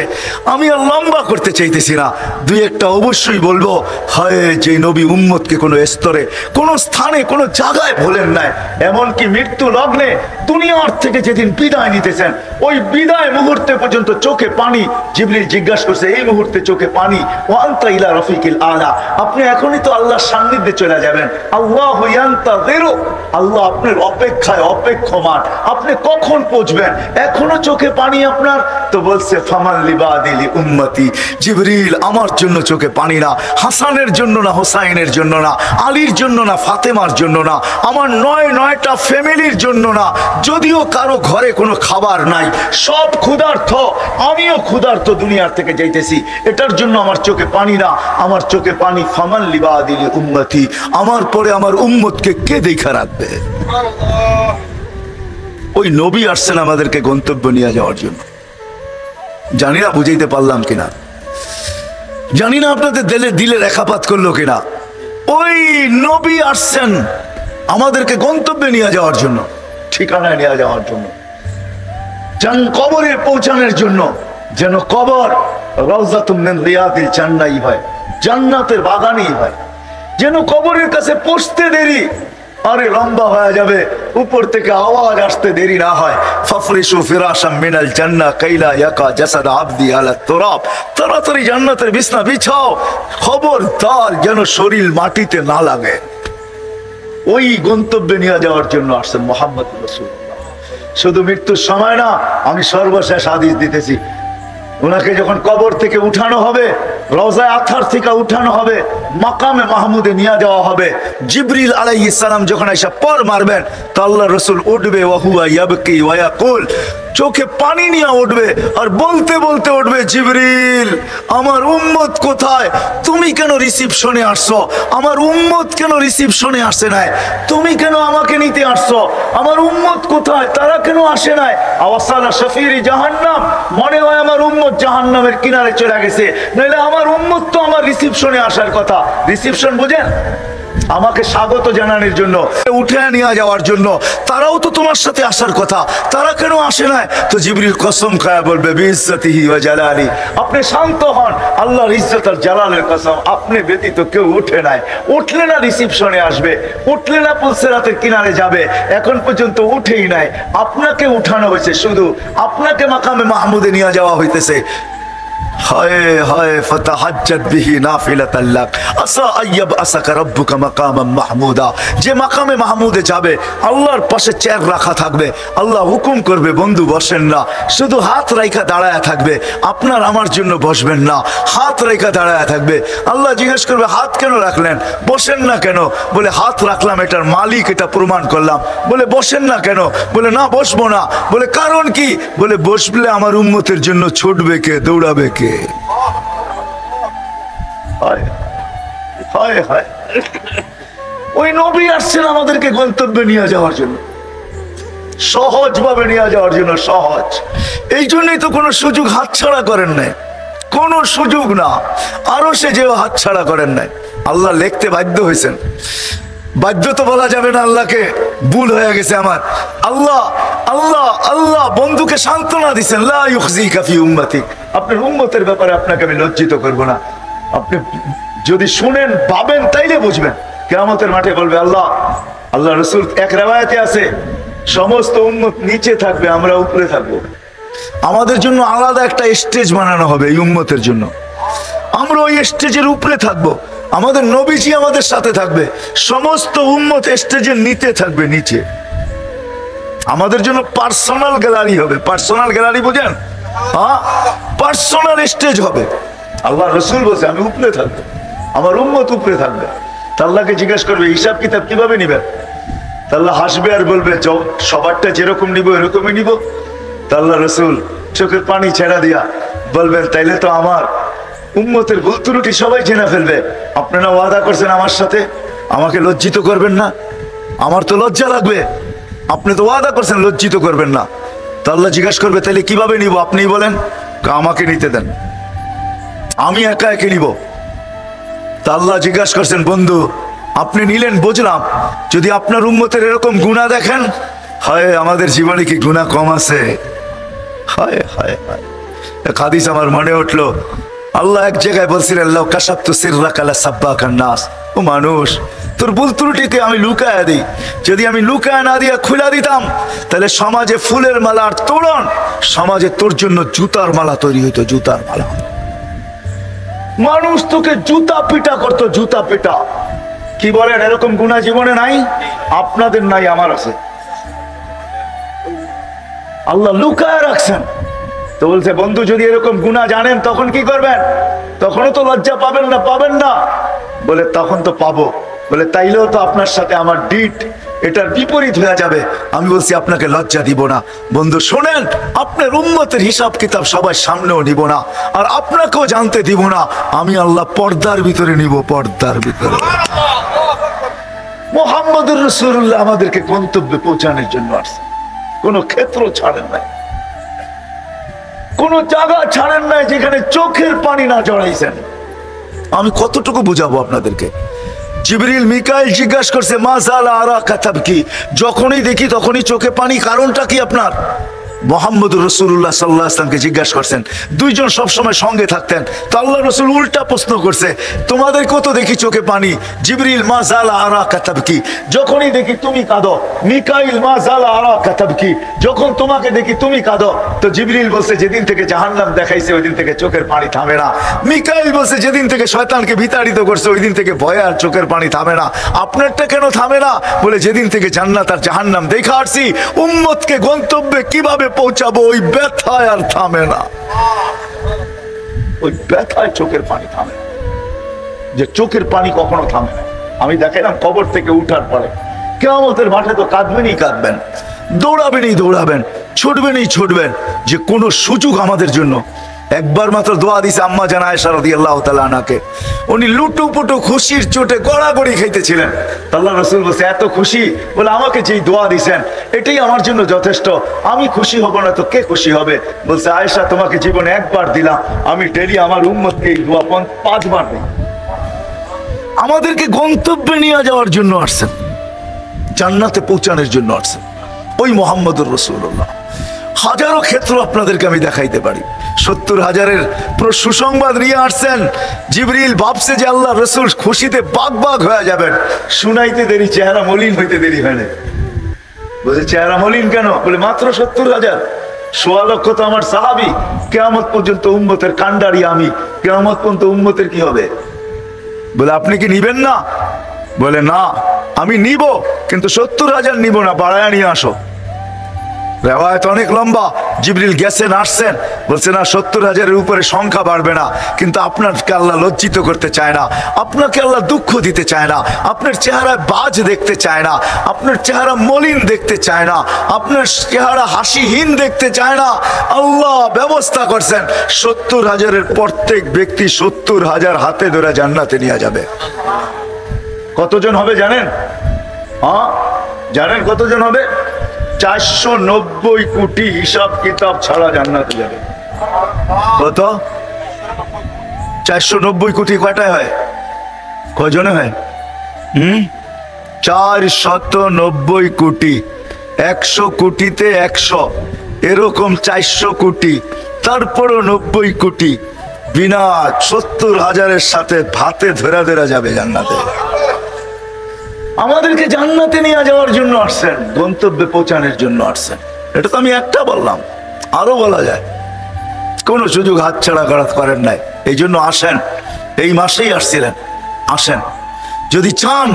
আমি আর লম্বা করতে চাইতেছি না। দুই একটা অবশ্যই বলবো। হায়, যে নবী উম্মতকে কোনো স্তরে, কোনো স্থানে, কোনো জায়গায় ভুলেন নাই, এমনকি মৃত্যু লগ্নে দুনিয়ার থেকে যেদিন বিদায় নিতেছেন, ওই বিদায় মুহূর্তে পর্যন্ত চোখে পানি। জিবরিল জিজ্ঞাসা করছে, এই মুহূর্তে চোখে পানি, ওয়া আনতা ইলা রফিকিল আলা, আপনি এখনই তো আল্লাহর সান্নিধ্যে চলে যাবেন। আল্লাহু ইয়ান্তাযিরু, আল্লাহ আপনার অপেক্ষায় অপেক্ষমান, আপনি কখন পৌঁছবেন, এখনো চোখে পানি আপনার। তো বলছে ফামান লিবাদিলি উম্মতি, জিবরিল আমার জন্য চোখে পানি না, হাসানের জন্য না, হোসাইনের জন্য না, আলীর জন্য না, ফাতেমার জন্য না, আমার নয়টা ফ্যামিলির জন্য না। যদিও কারো ঘরে কোনো খাবার নাই, সব ক্ষুধার্ত, আমিও ক্ষুধার্ত, দুনিয়ার থেকে যাইতেছি, এটার জন্য আমার চোখে পানি না, আমার চোখে পানি ফামান লিবাদিলি উম্মতি, আমার পরে আমার উম্মতকে কে দেখা রাখবে। ওই নবী আসছেন আমাদেরকে গন্তব্য নিয়ে যাওয়ার জন্য। জানি না বুঝাইতে পারলাম কিনা, জানি না আপনাদের দিলে রেখাপাত করলো কিনা। ওই নবী আসছেন আমাদেরকে গন্তব্যে নিয়ে যাওয়ার জন্য, ঠিকানায় নিয়ে যাওয়ার জন্য, কবরে পৌঁছানোর জন্য, যেন কবর রাউযাতুম মিন রিয়াদিল জান্নাহ হয়, জান্নাতের বাগানই হয়। যেন কবরের কাছে পৌঁছতে দেরি আরে লম্বা হয়ে যাবে, উপর থেকে আওয়াজ আসতে দেরি না হয়। ফাফরিশু ফিরাশাম মিনাল জান্নাহ কাইলা ইয়াকা জাসাদ আবদি আলা তুরাব, তাড়াতাড়ি জান্নাতের বিছনা বিছাও, খবরদার যেন শরীর মাটিতে না লাগে। ওই গন্তব্যে নিয়ে যাওয়ার জন্য আসছেন মুহাম্মদ রাসূলুল্লাহ। শুধু মৃত্যুর সময় না, আমি সর্বশেষ হাদিস দিতেছি, ওনাকে যখন কবর থেকে উঠানো হবে, রওজায়ে আতহার থেকে উঠানো হবে, মাকামে মাহমুদে নিয়ে যাওয়া হবে, জিবরিল আলাইহিস সালাম যখন এসে পর মারবেন, তো আল্লাহর রাসূল উঠবে, ওয়া হুয়া ইয়াবকি ওয়া ইয়াকুল, চোখে পানি নিয়ে উঠবে আর বলতে বলতে উঠবে, জিবরিল আমার উম্মত কোথায়, তুমি কেন রিসিপশনে আসছো, আমার উম্মত কেন রিসিপশনে আসে নাই, তুমি কেন আমাকে নিতে আসছো, আমার উম্মত কোথায়, তারা কেন আসে নাই। আওয়াসালা শাফিরি জাহান্নাম, মনে হয় আমার উম্মত জাহান্নামের কিনারে চলে গেছে, নইলে আমার উম্মত তো আমার রিসিপশনে আসার কথা। রিসিপশন বুঝেন, আমাকে স্বাগত জানানোর জন্য, উঠে নিয়ে যাওয়ার জন্য, তারাও তো তোমার সাথে আসার কথা, তারা কেন আসে না। তো জিবরিল কসম খায়া বলবে, বিইজ্জতিহি ওয়া জালালি, আপনি শান্ত হন, আল্লাহর ইজ্জত আর জালালের কসম, আপনি ব্যতীত কেউ উঠে নাই, উঠলে না রিসিপশনে আসবে, উঠলে না পুলসিরাতের কিনারে যাবে, এখন পর্যন্ত উঠেই নাই, আপনাকে উঠানো হয়েছে, শুধু আপনাকে মাকামে মাহমুদে নিয়ে যাওয়া হইতেছে। হায় হায় ফাতাহাজ্জাত বিহি নাফিলাতাল লাক আসা আইয়াব আসাকা রাব্বুকা মাকামান মাহমুদা, যে মাকামে মাহমুদে যাবে আল্লাহর পাশে চেয়ার রাখা থাকবে, আল্লাহ হুকুম করবে বন্ধু বসেন না, শুধু হাত রাইখা দাঁড়ায় থাকবে, আপনার আমার জন্য বসবেন না, হাত রাইখা দাঁড়ায় থাকবে। আল্লাহ জিজ্ঞেস করবে, হাত কেন রাখলেন, বসেন না কেন, বলে হাত রাখলাম এটার মালিক এটা প্রমাণ করলাম। বলে বসেন না কেন, বলে না বসবো না, বলে কারণ কি, বলে বসলে আমার উম্মতের জন্য ছুটবে কে, দৌড়াবে কে। ওই নবী আসছেন আমাদেরকে গন্তব্যে নিয়ে যাওয়ার জন্য, সহজ ভাবে নিয়ে যাওয়ার জন্য, সহজ। এই জন্যই তো কোনো সুযোগ হাতছাড়া করেন নাই, কোনো সুযোগ না, আরো সে যে হাতছাড়া করেন নাই। আল্লাহ লিখতে বাধ্য হয়েছেন, বাধ্য তো বলা যাবে না আল্লাহকে, ভুল হয়ে গেছে আমার। আল্লাহ আল্লাহ আল্লাহ বন্ধুকে সান্ত্বনা দিচ্ছেন, লা ইউখজিকা ফি উম্মতি, আপনার উম্মতের ব্যাপারে আপনাকে আমি লজ্জিত করব না। আপনি যদি শুনেন ভাবেন তাইলে বুঝবেন। কিয়ামতের মাঠে বলবে আল্লাহ, আল্লাহ রাসূল এক riwayate আছে, সমস্ত উম্মত নিচে থাকবে, আমরা উপরে থাকবো। আমাদের জন্য আলাদা একটা স্টেজ বানানো হবে এই উম্মতের জন্য, আমরা ওই স্টেজের উপরে থাকবো, আমাদের নবীজি আমাদের সাথে থাকবে, সমস্ত উম্মত স্টেজের নিচে থাকবে, নিচে। আমাদের জন্য পার্সোনাল গ্যালারি হবে, পার্সোনাল গ্যালারি বুঝেন, হ্যাঁ পার্সোনাল স্টেজ হবে। আল্লাহ রাসূল বলছে আমি উপরে থাকবো, আমার উম্মত উপরে থাকবে। আল্লাহকে জিজ্ঞেস করবে হিসাব কিতাব কিভাবে নিবেন, আল্লাহ হাসবে আর বলবে সবারটা যেরকম নিব এরকমই নিব। আল্লাহ রাসূল চোখের পানি ছেড়া দিয়া বলবেন তাইলে তো আমার উম্মতের ভুল ত্রুটি সবাই জেনে ফেলবে। আপনারা ওয়াদা করছেন আমার সাথে, আমাকে লজ্জিত করবেন না। আমার তো লজ্জা লাগবে, আপনি তো ওয়াদা করছেন লজ্জিত করবেন না। তো আল্লাহ জিজ্ঞাসা করবে তাহলে কিভাবে নিব, আপনিই বলেন। আমাকে নিতে দেন, আমি একা একে নিব। তা আল্লাহ জিজ্ঞাসা করছেন বন্ধু আপনি নিলেন বুঝলাম, যদি আপনার উম্মতের এরকম গুনাহ দেখেন, হায় আমাদের জীবনে কি গুনাহ কম আছে? হায় হায় হায়। এক হাদিস আমার মনে উঠলো, আল্লাহ এক জায়গায় বলছিলেন লাউ কাশাফতু সিররাকা লাসাব্বাকান নাস। ও মানুষ, তোর ভুল ত্রুটিকে আমি লুকায়া দিই, যদি আমি লুকায়া না দিয়া খুলে দিতাম তাহলে সমাজে ফুলের মালা আর তোরণ, সমাজে তোর জন্য জুতার মালা তৈরি হইতো, জুতার মালা। মানুষ তোকে জুতা পিটা করতো, জুতা পিটা। কি বলেন এরকম গুনাহ জীবনে নাই? আপনাদের নাই, আমার আছে। আল্লাহ লুকায় রাখছেন। তো বলছে বন্ধু যদি এরকম গুনাহ জানেন তখন কি করবেন? তখনও তো লজ্জা পাবেন না? পাবেন না? বলে তখন তো পাবো। বলে তাইলেও তো আপনার সাথে আমার ডিট এটার বিপরীত হয়ে যাবে। আমি বলছি আপনাকে লজ্জা দিব না। বন্ধু শোনেন, আপনার উম্মতের হিসাব কিতাব সবাই সামনেও নিব না, আর আপনাকেও জানতে দিব না। আমি আল্লাহ পর্দার ভিতরে নিব, পর্দার ভিতরে। মুহাম্মদুর রাসূলুল্লাহ আমাদেরকে গন্তব্যে পৌঁছানোর জন্য আসছে, কোনো ক্ষেত্র ছাড়েন নাই, কোন জায়গা ছাড়েন নাই যেখানে চোখের পানি না জড়াইছেন। আমি কতটুকু বুঝাবো আপনাদেরকে? জিবরিল মিকাইল জিজ্ঞাসা করছে মা জালা আরাকা তাবকি, যখনই দেখি তখনই চোখে পানি, কারণটা কি আপনার? মুহাম্মদুর রাসূলুল্লাহ সাল্লাল্লাহু আলাইহি ওয়াসাল্লামকে জিজ্ঞাসা করছেন, দুইজন সবসময় সঙ্গে থাকতেন। তো আল্লাহ রাসূল উল্টা প্রশ্ন করছে, তোমাদের কত দেখি চোখে পানি? জিবরিল মা জালা আরাকা তাবকি, যখনই দেখি তুমি কাঁদো। মিকাইল মা জালা আরাকা তাবকি, যখন তোমাকে দেখি তুমি কাঁদো। তো জিবরিল বলছে যেদিন থেকে জাহান্নাম দেখাইছে ওই দিন থেকে চোখের পানি থামে না। মিকাইল বলছে যেদিন থেকে শয়তানকে বিতাড়িত করছে ওই দিন থেকে ভয়ে আর চোখের পানি থামে না। আপনারটা কেন থামে না? বলে যেদিন থেকে জান্নাত আর জাহান্নাম দেখা আসছি, উম্মতকে গন্তব্যে কিভাবে পৌঁছাবো ওই ব্যথায় আর থামে না। ওই ব্যথায় চোখের পানি থামে না, যে চোখের পানি কখনো থামে না। আমি দেখাইলাম কবর থেকে উঠার পরে কিয়ামতের মাঠে তো কাঁদবেনই কাঁদবেন, দৌড়াবেনই দৌড়াবেন, ছুটবেনই ছুটবেন, যে কোনো সুযোগ আমাদের জন্য। একবার মাত্র দোয়া দিছে আম্মা জান আয়েশা রাদিয়াল্লাহু তাআলা আনহাকে, উনি লুটুপুটু খুশির চোটে গড়াগড়ি খাইতেছিলেন। আল্লাহ রাসূল বলছে এত খুশি, বলে আমাকে যেই দোয়া দিছেন এটাই আমার জন্য যথেষ্ট, আমি খুশি হব না তো কে খুশি হবে? বলছে আয়েশা তোমাকে জীবনে একবার দিলাম, আমি ডেলি আমার উম্মতকে এই দোয়া 5 বার দিই। আমাদেরকে গন্তব্যে নিয়ে যাওয়ার জন্য আসছেন, জান্নাতে পৌঁছানোর জন্য আসছেন ওই মুহাম্মদুর রাসূলুল্লাহ। হাজারো ক্ষেত্র আপনাদেরকে আমি দেখাইতে পারি। 70,000-এর সুসংবাদ নিয়ে আসছেন। জিবরিল ভাবছে যে আল্লাহ রাসূল খুশিতে বাগ বাগ হয়ে যাবেন, শুনাইতে দেরি, চেহারা মলিন হইতে দেরি হয় না। বলছে চেহারা মলিন কেন? বলে মাত্র 70,000, 1.25 লক্ষ তো আমার সাহাবী, কিয়ামত পর্যন্ত উম্মতের কান্ডারি আমি, কিয়ামত পর্যন্ত উম্মতের কি হবে? বলে আপনি কি নিবেন না? বলে না আমি নিব, কিন্তু 70,000 নিব না, বাড়ায়া নিয়ে আসো। রেওয়ায়েত অনেক লম্বা। জিবরিল গেছেন আসছেন, বলছে না 70,000-এর উপরে সংখ্যা বাড়বে না, কিন্তু আপনাকে আল্লাহ লজ্জিত করতে চায় না, আপনাকে আল্লাহ দুঃখ দিতে চায় না, আপনার চেহারায় বাজ দেখতে চায় না, আপনার চেহারা মলিন দেখতে চায় না, আপনার চেহারা হাসিহীন দেখতে চায় না। আল্লাহ ব্যবস্থা করছেন 70,000-এর প্রত্যেক ব্যক্তি 70,000 হাতে ধরে জান্নাতে নিয়ে যাবে। কতজন হবে জানেন? হ্যাঁ জানেন কতজন হবে? 490 কোটি হিসাব কিতাব ছাড়া জান্নাতে যাবে। কত? 490 কোটি কয়টায় হয়? কয়জনে হয়? 490 কোটি। 100 কোটিতে 100, এরকম 400 কোটি, তারপরও 90 কোটি বিনা 70,000-এর সাথে ভাতে ধরে ধরে যাবে জান্নাতে। আমাদেরকে জান্নাতে নিয়ে যাওয়ার জন্য আসছেন, গন্তব্যে পৌঁছানোর জন্য আসছেন। এটা তো আমি একটা বললাম, আরো বলা যায়। কোন সুযোগ হাতছাড়া করেন নাই, এই জন্য আসেন। এই মাসেই আসছিলেন, আসেন। যদি চান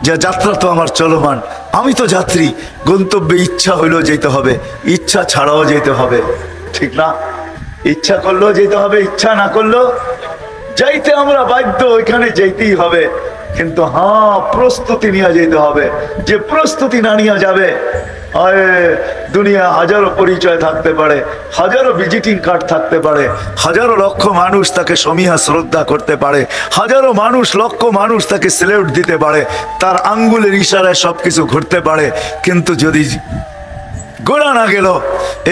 যে যাত্রা তো আমার চলমান, আমি তো যাত্রী, গন্তব্যে ইচ্ছা হইলেও যেতে হবে, ইচ্ছা ছাড়াও যেতে হবে, ঠিক না? ইচ্ছা করলেও যেতে হবে, ইচ্ছা না করলেও যাইতে আমরা বাধ্য, ওইখানে যেতেই হবে। কিন্তু হ্যাঁ প্রস্তুতি নিয়ে যেতে হবে, যে প্রস্তুতি না নিয়ে যাবে দুনিয়া হাজারো পরিচয় থাকতে পারে, হাজারো ভিজিটিং কার্ড থাকতে পারে, হাজারো লক্ষ মানুষ তাকে সমীহা শ্রদ্ধা করতে পারে, হাজারো মানুষ লক্ষ মানুষ তাকে স্যালুট দিতে পারে, তার আঙ্গুলের ইশারায় সবকিছু ঘুরতে পারে, কিন্তু যদি গোড়া না গেল,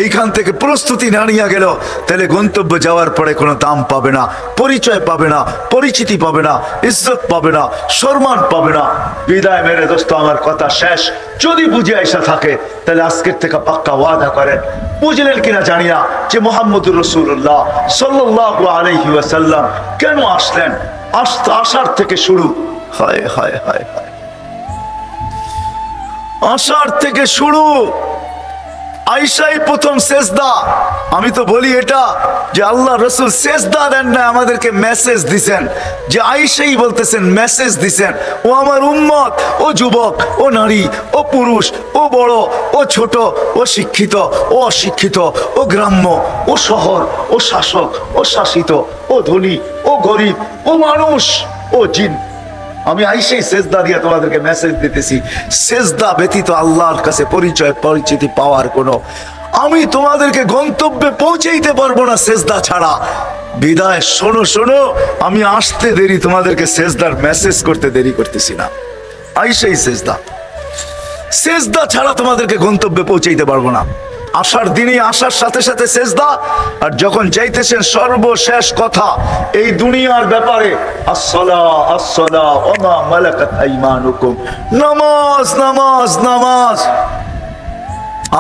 এইখান থেকে প্রস্তুতি না নিয়ে গেল, তাহলে গন্তব্য যাওয়ার পরে কোনো দাম পাবে না, পরিচয় পাবে না, পরিচিতি পাবে না, ইজ্জত পাবে না, সম্মান পাবে না। বিদায় মেরে দোস্ত, আমার কথা শেষ। যদি বুঝে আইসা থাকে তাহলে আজকের থেকে পাক্কা ওয়াদা করেন, বুঝলেন কিনা জানি না, যে মুহাম্মদুর রাসূলুল্লাহ সাল্লাল্লাহু আলাইহি ওয়াসাল্লাম কেন আসলেন, আসার থেকে শুরু। হায় হায় হায় হায়, আসার থেকে শুরু। আয়েশাই প্রথম সেজদা। আমি তো বলি এটা যে আল্লাহ রসুল সেজদা দেন না, আমাদেরকে মেসেজ দিছেন, যে আয়েশাই বলতেছেন মেসেজ দিছেন, ও আমার উম্মত, ও যুবক, ও নারী, ও পুরুষ, ও বড়, ও ছোট, ও শিক্ষিত, ও অশিক্ষিত, ও গ্রাম্য, ও শহর, ও শাসক, ও শাসিত, ও ধনী, ও গরিব, ও মানুষ, ও জিন, আমি আইসেই সেজদা দিয়ে তোমাদেরকে মেসেজ দিতেছি। সেজদা ব্যতীত আল্লাহর কাছে পরিচয় পরিচিতি পাওয়ার কোনো, আমি তোমাদেরকে গন্তব্যে পৌঁছাইতে পারবো না সেজদা ছাড়া। বিদায় শোনো শোনো, আমি আসতে দেরি, তোমাদেরকে সেজদার মেসেজ করতে দেরি করতেছি না। আইসেই সেজদা, সেজদা ছাড়া তোমাদেরকে গন্তব্যে পৌঁছাইতে পারবো না। আসার দিনে আসার সাথে সাথে সেজদা, আর যখন যাইতেছেন সর্বশেষ কথা এই দুনিয়ার ব্যাপারে, আসসালা আসসালা ওয়া মা মালাকাত আইমানুকুম, নামাজ নামাজ নামাজ।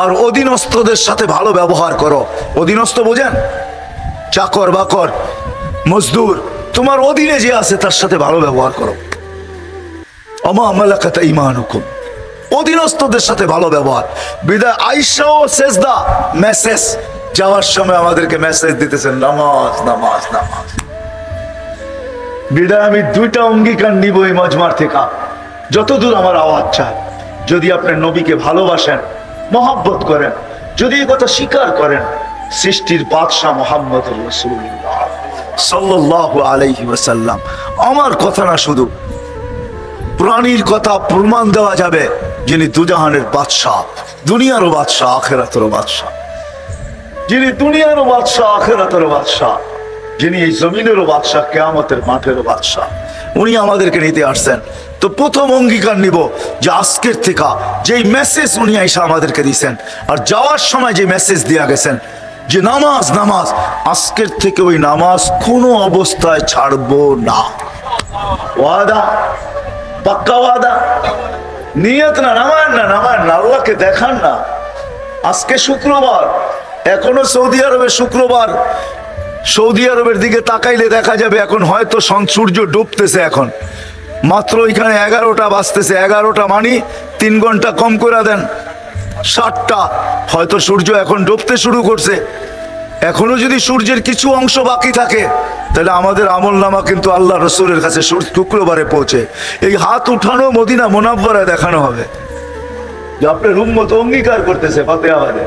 আর অধীনস্থদের সাথে ভালো ব্যবহার করো। অধীনস্থ বোঝেন? চাকর বাকর মজদুর, তোমার অধীনে যে আছে তার সাথে ভালো ব্যবহার করো। ওয়া মা মালাকাত আইমানুকুম, অধীনস্থদের সাথে ভালো ব্যবহার। বিদায় আয়েশাও সেজদা, মেসেজ যাওয়ার সময় আমাদেরকে মেসেজ দিতেছেন নামাজ নামাজ নামাজ। বিদায় আমি দুইটা অঙ্গীকার নিব এই মজমার থেকে, যতদূর আমার আওয়াজ চায়। যদি আপনি নবীকে ভালোবাসেন, মহব্বত করেন, যদি এই কথা স্বীকার করেন, সৃষ্টির বাদশাহ মুহাম্মদুর রাসূলুল্লাহ সাল্লাল্লাহু আলাইহি ওয়াসাল্লাম, আমার কথা না শুধু প্রাণীর কথা প্রমাণ দেওয়া যাবে, যিনি দুজাহানের বাদশাহ, দুনিয়ারও বাদশাহ, আখিরাতেরও বাদশাহ, যিনি দুনিয়ারও বাদশাহ, আখিরাতেরও বাদশাহ, যিনি এই জমিনেরও বাদশাহ, কিয়ামতের মাঠেরও বাদশাহ, উনি আমাদেরকে নিতে আসছেন। তো প্রথম অঙ্গীকার নিব যে আজকের থেকে যেই মেসেজ উনি আইসা আমাদেরকে দিয়েছেন, আর যাওয়ার সময় যে মেসেজ দিয়া গেছেন যে নামাজ নামাজ, আজকের থেকে ওই নামাজ কোনো অবস্থায় ছাড়বো না। ওয়াদা, পাক্কা ওয়াদা, নিয়ত না, নামান না, নামান না, আল্লাহকে দেখান না। আজকে শুক্রবার, এখনো সৌদি আরবে শুক্রবার, সৌদি আরবের দিকে তাকাইলে দেখা যাবে এখন হয়তো সূর্য ডুবতেছে। এখন মাত্র এখানে 11টা বাজতেছে, 11টা মানে 3 ঘন্টা কম করে দেন, 7টা, হয়তো সূর্য এখন ডুবতে শুরু করছে। এখনো যদি সূর্যের কিছু অংশ বাকি থাকে, তাহলে আমাদের আমল নামা কিন্তু আল্লাহ রসুলের কাছে শুক্রবারে পৌঁছে। এই হাত উঠানো মদিনা মুনাব্বরায় দেখানো হবে যে আপনার উম্মত অঙ্গীকার করতেছে ফাতেহাবাদে,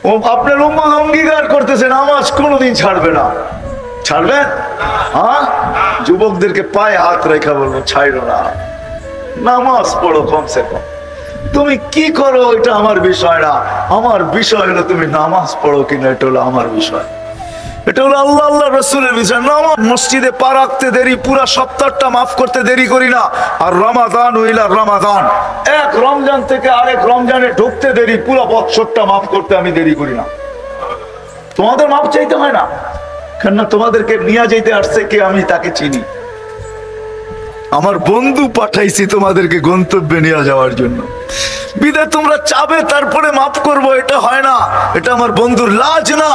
ও আপনার উম্মত অঙ্গীকার করতেছে নামাজ কোনোদিন ছাড়বে না। ছাড়বেন? হ্যাঁ, যুবকদেরকে পায়ে হাত রেখা বলবো ছাড়ো না, নামাজ পড়ো কমসে কম। তুমি কি করো এটা আমার বিষয় না, আমার বিষয় হলো তুমি নামাজ পড়ো কিনা, এটা হলো আমার বিষয়, এটা হলো আল্লাহ আল্লাহ রসুলের বিষয়। নামাজ মসজিদে পা রাখতে দেরি, পুরা সপ্তাহটা মাফ করতে দেরি করি না। আর রমাদান ইলা রমাদান, এক রমজান থেকে আরেক রমজানে ঢুকতে দেরি, পুরা বৎসরটা মাফ করতে আমি দেরি করি না। তোমাদের মাফ চাইতে হয় না, কেননা তোমাদেরকে নিয়ে যাইতে আসছে কে, আমি তাকে চিনি। আমার বন্ধু পাঠাইছি তোমাদেরকে গন্তব্যে নিয়ে যাওয়ার জন্য। বিদায় তোমরা চাবে তারপরে মাফ করবো, এটা হয় না, এটা আমার বন্ধুর লাজ না।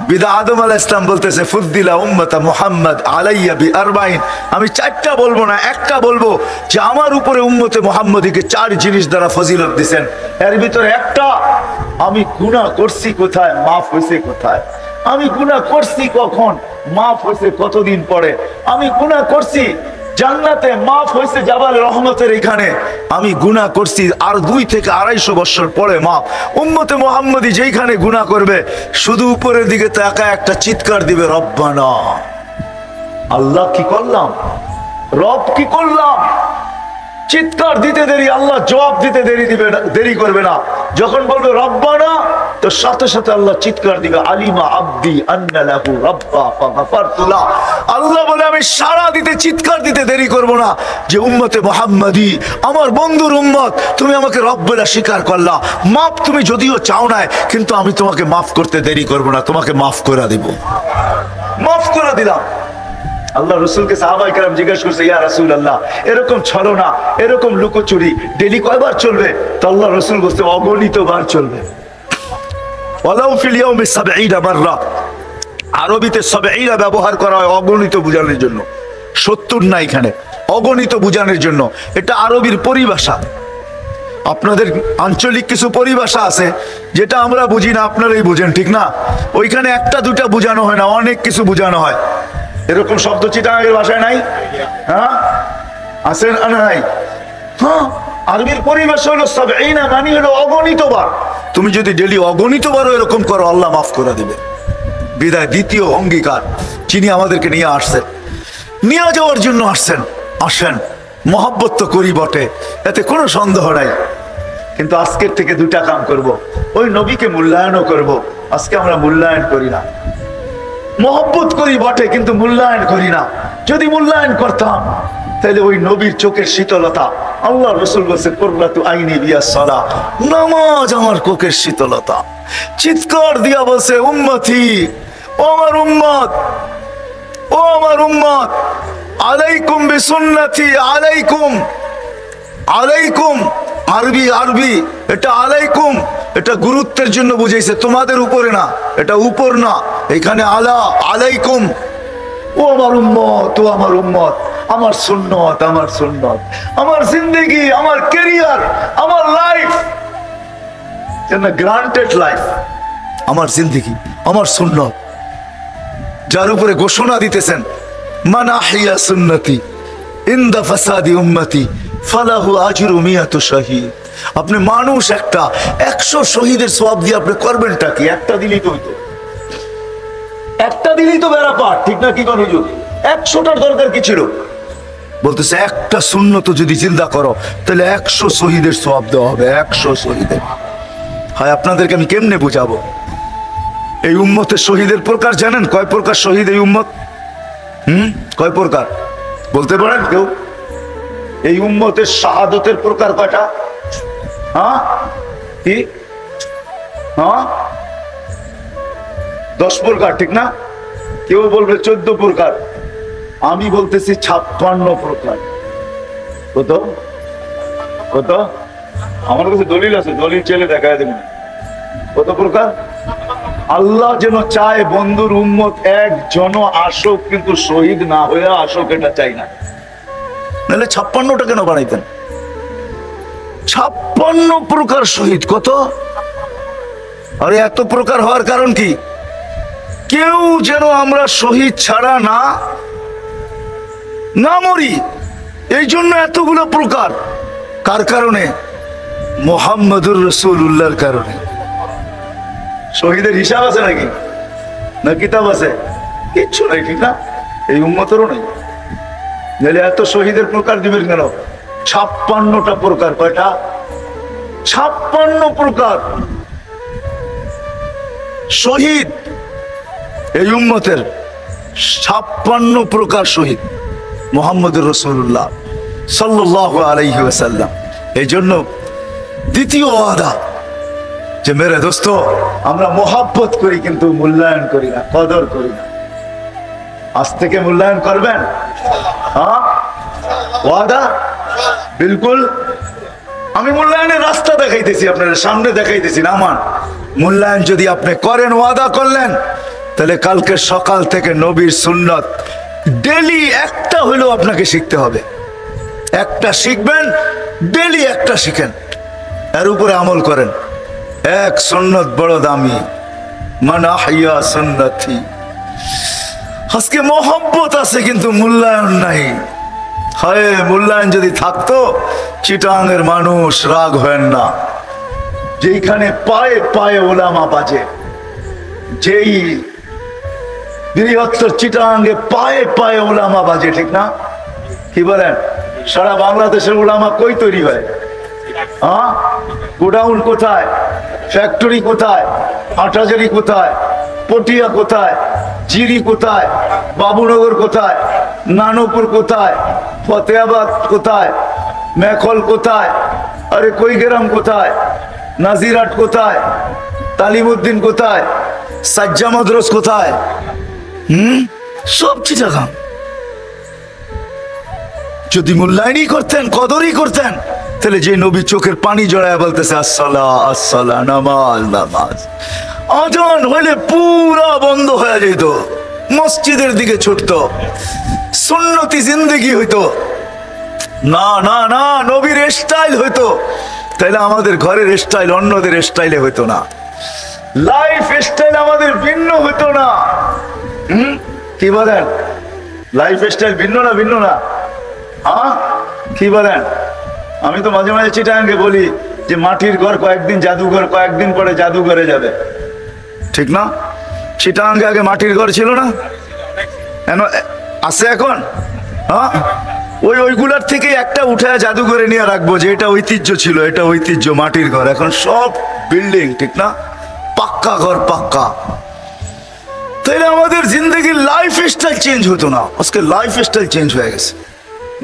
বিদা আদম আলাইহিস সালাম বলতেছে ফুদ্দিলা উম্মতা মুহাম্মদ আলাইয়া বি আরবাইন, আমি 4টা বলবো না, একটা বলবো যে আমার উপরে উম্মতে মুহাম্মদীকে 4 জিনিস দ্বারা ফজিলত দিবেন। এর ভিতরে একটা, আমি গুনাহ করছি কোথায়, মাফ হয়েছে কোথায়। আমি গুনাহ করছি কখন, মাফ হয়েছে কতদিন পরে। আমি গুনাহ করছি জান্নাতে, মাফ হয়েছে জাবালে রহমতের এখানে। আমি গুনাহ করছি আর 2 থেকে 250 বছর পরে মাফ। উম্মতে মুহাম্মদী যেইখানে গুনাহ করবে, শুধু উপরের দিকে তাকায় একটা চিৎকার দিবে, রব্বানা, আল্লাহ কি করলাম, রব কি করলাম। চিৎকার দিতে দেরি, আল্লাহ জবাব দিতে দেরি করবে না। যখন বলবে রব্বানা, তো সাথে সাথে আল্লাহ চিৎকার দিবে, আলিমা আব্দি আন্না লাহু রাব্বা ফাগাফারতু লা। আল্লাহ বলে আমি সাড়া দিতে, চিৎকার দিতে দেরি করব না যে উম্মতে মুহাম্মাদি, আমার বন্ধুর উম্মত, তুমি আমাকে রব বলে স্বীকার করলা, মাফ তুমি যদিও চাও না, কিন্তু আমি তোমাকে মাফ করতে দেরি করব না, তোমাকে মাফ করে দিব। মাফ করে দিলাম। আল্লাহ রসুলকে সাহাবায়ে কেরাম জিজ্ঞেস করছে, ইয়া রাসূলুল্লাহ, এরকম ছলনা, এরকম লুকোচুরি ডেইলি কয়বার চলবে? তো আল্লাহ রসুল বলছে, অগণিত বার চলবে। ওয়ালাউ ফিল ইয়াউমি ৭০ মাররা। আরবিতে ৭০ ব্যবহার করা হয় অগণিত বোঝানোর জন্য, ৭০ না, এখানে অগণিত বোঝানোর জন্য। এটা আরবির পরিভাষা। আপনাদের আঞ্চলিক কিছু পরিভাষা আছে যেটা আমরা বুঝি না, আপনারাই বুঝেন, ঠিক না? ওইখানে একটা দুটা বোঝানো হয় না, অনেক কিছু বোঝানো হয়। এরকম শব্দ চিটাগাঙ্গের ভাষায় নাই? হ্যাঁ, আছে না? নাই। হ্যাঁ, আরবির পরিভাষা হলো ৭০, মানে হলো অগণিত বার। তুমি যদি ডেলি অগণিত বারও এরকম করো, আল্লাহ মাফ করে দিবে। বিদায় দ্বিতীয় অঙ্গীকার, যিনি আমাদেরকে নিয়ে আসছেন, নিয়ে যাওয়ার জন্য আসছেন, আসেন। মহব্বত তো করি বটে, এতে কোনো সন্দেহ নাই, কিন্তু আজকের থেকে দুটা কাম করব। ওই নবীকে মূল্যায়নও করব। আজকে আমরা মূল্যায়ন করি না। মহব্বত করি বটে, কিন্তু মূল্যায়ন করি না। যদি মূল্যায়ন করতাম, তাহলে ওই নবীর চোখের শীতলতা, আল্লাহ রসুল বলছে কুররাতু আইনি বিয়াস সালাহ, নামাজ আমার চোখের শীতলতা। চিৎকার দিয়া বলছে, উম্মতি, ও আমার উম্মত, ও আমার উম্মত, আলাইকুম বিসুন্নতি, আলাইকুম, আলাইকুম। আরবি, আরবি, এটা আলাইকুম, এটা গুরুত্বের জন্য বুঝাইছে, তোমাদের উপরে না, এটা উপর না, এখানে আলা, আলাইকুম। ও আমার উম্মত, ও আমার উম্মত, আমার সুন্নত, আমার সুন্নত, আমার জিন্দেগি, আমার ক্যারিয়ার, আমার লাইফ, গ্রান্টেড লাইফ, আমার জিন্দেগি, আমার সুন্নত, যার উপরে ঘোষণা দিতেছেন, মান আহইয়া সুন্নতি ইনদা ফাসাদি উম্মতি ফালাহু আজরু মিয়াতু শহীদ। আপনি মানুষ একটা, 100 শহীদের সওয়াব দিয়ে আপনি করবেনটা কি? একটা দিলেই তো হইতো, একটা দিলেই তো বেড়া পার, ঠিক না? কি কোন হুজুর, 100টার দরকার কি ছিল? বলতেছে একটা সুন্নত যদি চিন্তা করো, তাহলে 100 শহীদের সওয়াব দেওয়া হবে, 100 শহীদের। হয় আপনাদেরকে আমি কেমনে বুঝাবো? এই উম্মতের শহীদের প্রকার জানেন? কয় প্রকার শহীদ এই উম্মত? কয় প্রকার বলতে পারেন কেউ? এই উম্মতের শাহাদতের প্রকার কয়টা? হ্যাঁ, কি? হ্যাঁ, 10 প্রকার, ঠিক না? কেউ বলবে 14 প্রকার, আমি বলতেছি 56 প্রকার। কত কত? আমার কাছে দলিল আছে, দলিল চেলে দেখায় দেবেন। কত প্রকার? আল্লাহ যেন চায় বন্ধুর উম্মত একজনও আসুক, কিন্তু শহীদ না হয়ে আসুক, এটা চাই না। নাহলে 56টা কেন বানাইতেন? 56 প্রকার শহীদ। কত? আরে এত প্রকার হওয়ার কারণ কি? কেউ যেন আমরা শহীদ ছাড়া না মরি, এই জন্য এতগুলো প্রকার। কার কারণে? মুহাম্মদুর রাসূলুল্লাহর কারণে। শহীদের হিসাব আছে নাকি? না কিতাব আছে? কিচ্ছু নাই, ঠিক না? এই উম্মতেরও নাই। নাহলে এত শহীদের প্রকার দিবেন কেন? 56টা প্রকার। কয়টা? 56 প্রকার শহীদ এই উম্মতের। 56 প্রকার শহীদ মুহাম্মদুর রাসূলুল্লাহ সাল্লাল্লাহু আলাইহি ওয়াসাল্লাম। এই জন্য দ্বিতীয় ওয়াদা যে মেরে দোস্ত, আমরা মোহাব্বত করি কিন্তু মূল্যায়ন করি না, কদর করি না। আজ থেকে মূল্যায়ন করবেন? হ্যাঁ, ওয়াদা বিলকুল। আমি মূল্যায়নের রাস্তা দেখাইতেছি, আপনার সামনে দেখাইতেছি না। আমার মূল্যায়ন যদি আপনি করেন, ওয়াদা করলেন, তাহলে কালকে সকাল থেকে নবীর সুন্নত ডেলি একটা হইলেও আপনাকে শিখতে হবে। একটা শিখবেন, ডেলি একটা শিখেন, এর উপরে আমল করেন। এক সুন্নত বড় দামি, মান আহইয়া সুন্নতি। আজকে মোহাব্বত আছে কিন্তু মূল্যায়ন নাই। হয় মূল্যায়ন যদি থাকতো, চিটাঙের মানুষ রাগ হয় না। যেইখানে পায়ে পায়ে ওলামা বাজে, যেই বৃহত্তর চিটাঙে পায়ে পায়ে ওলামা বাজে, ঠিক না? কি বলেন? সারা বাংলাদেশের উলামা কই তৈরি হয়? হ্যাঁ, গোডাউন কোথায়, ফ্যাক্টরি কোথায়, হাটাজারি কোথায়, পটিয়া কোথায়, জিরি কোথায়, বাবুনগর কোথায়, নানপুর কোথায়, ফতেহাবাদ কোথায়, মেখল কোথায়, আরে কৈগ্রাম কোথায়, নাজিরাট কোথায়, তালিমউদ্দিন কোথায়, সাজ্জা মাদ্রাস কোথায়? সব চিটাগাং। যদি মূল্যায়নই করতেন, কদরই করতেন, তাহলে যে নবী চোখের পানি জড়ায় বলতেছে আসসালা আসসালা, নামাজ নামাজ, আজান হইলে পুরা বন্ধ হয়ে যেত, মসজিদের দিকে ছুটত, সুন্নতি জিন্দেগি হইতো। না না না, নবীর স্টাইল হইতো, তাহলে আমাদের ঘরের স্টাইল অন্যদের স্টাইলে হইতো না, লাইফ স্টাইল আমাদের ভিন্ন হইতো না। কি বলেন? লাইফ স্টাইল ভিন্ন না? ভিন্ন না? হ্যাঁ, কি বলেন? আমি তো মাঝে মাঝে চিটাঙ্গে বলি যে মাটির ঘর কয়েকদিন জাদুঘর, কয়েকদিন পরে জাদুঘরে যাবে, ঠিক না? চিটাঙ্গে আগে মাটির ঘর ছিল না, আছে এখন? হ্যাঁ, ওইগুলার থেকে একটা উঠে জাদুঘরে নিয়ে রাখবো যে এটা ঐতিহ্য ছিল, এটা ঐতিহ্য মাটির ঘর। এখন সব বিল্ডিং, ঠিক না? পাক্কা ঘর, পাক্কা। তাইলে আমাদের জিন্দগির লাইফ স্টাইল চেঞ্জ হতো না, আজকে লাইফ স্টাইল চেঞ্জ হয়ে গেছে।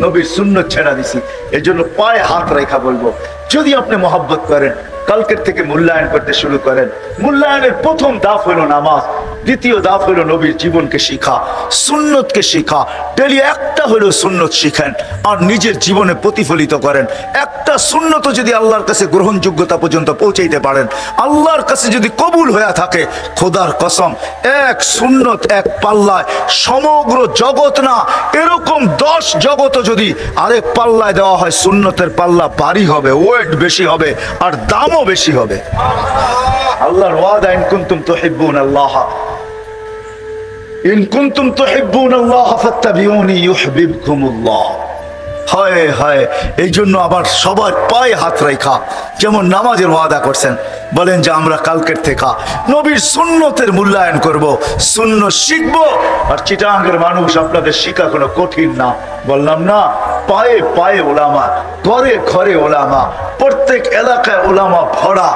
নবীর সুন্নত ছেড়া দিছি, এর জন্য পায়ে হাত রেখা বলবো, যদি আপনি মহব্বত করেন, কালকের থেকে মূল্যায়ন করতে শুরু করেন। মূল্যায়নের প্রথম ধাপ হলো নামাজ, দ্বিতীয় ধাপ হলো নবীর জীবনকে শিখা, সুন্নতকে শিখা। ডেলি একটা হলো সুন্নত শিখেন আর নিজের জীবনে প্রতিফলিত করেন। একটা সুন্নত যদি আল্লাহর কাছে গ্রহণযোগ্যতা পর্যন্ত পৌঁছাইতে পারেন, আল্লাহর কাছে যদি কবুল হয়ে থাকে, খোদার কসম, এক সুন্নত এক পাল্লায় সমগ্র জগৎ না, এরকম 10 জগৎ যদি আরেক পাল্লায় দেওয়া হয়, সুন্নতের পাল্লা ভারী হবে, ওয়েট বেশি হবে আর দামও বেশি হবে। আল্লাহর ওয়াদা, ইন কুনতুম তুহিব্বুনাল্লাহ, ইন কুনতুম তুহিব্বুনাল্লাহ ফাত্তাবিউনি ইউহিব্বুকুমুল্লাহ। হায় হায়, এই জন্য আবার সবার পায়ে হাত রেখা যেমন নামাজের ওয়াদা করছেন, বলেন যে আমরা কালকের থেকে নবীর সুন্নতের মূল্যায়ন করব, সুন্নত শিখবো। আর চিটাঙ্গের মানুষ, আপনাদের শিখা কোনো কঠিন না, বললাম না, পায়ে পায়ে ওলামা, ঘরে ঘরে ওলামা, প্রত্যেক এলাকায় ওলামা ভরা।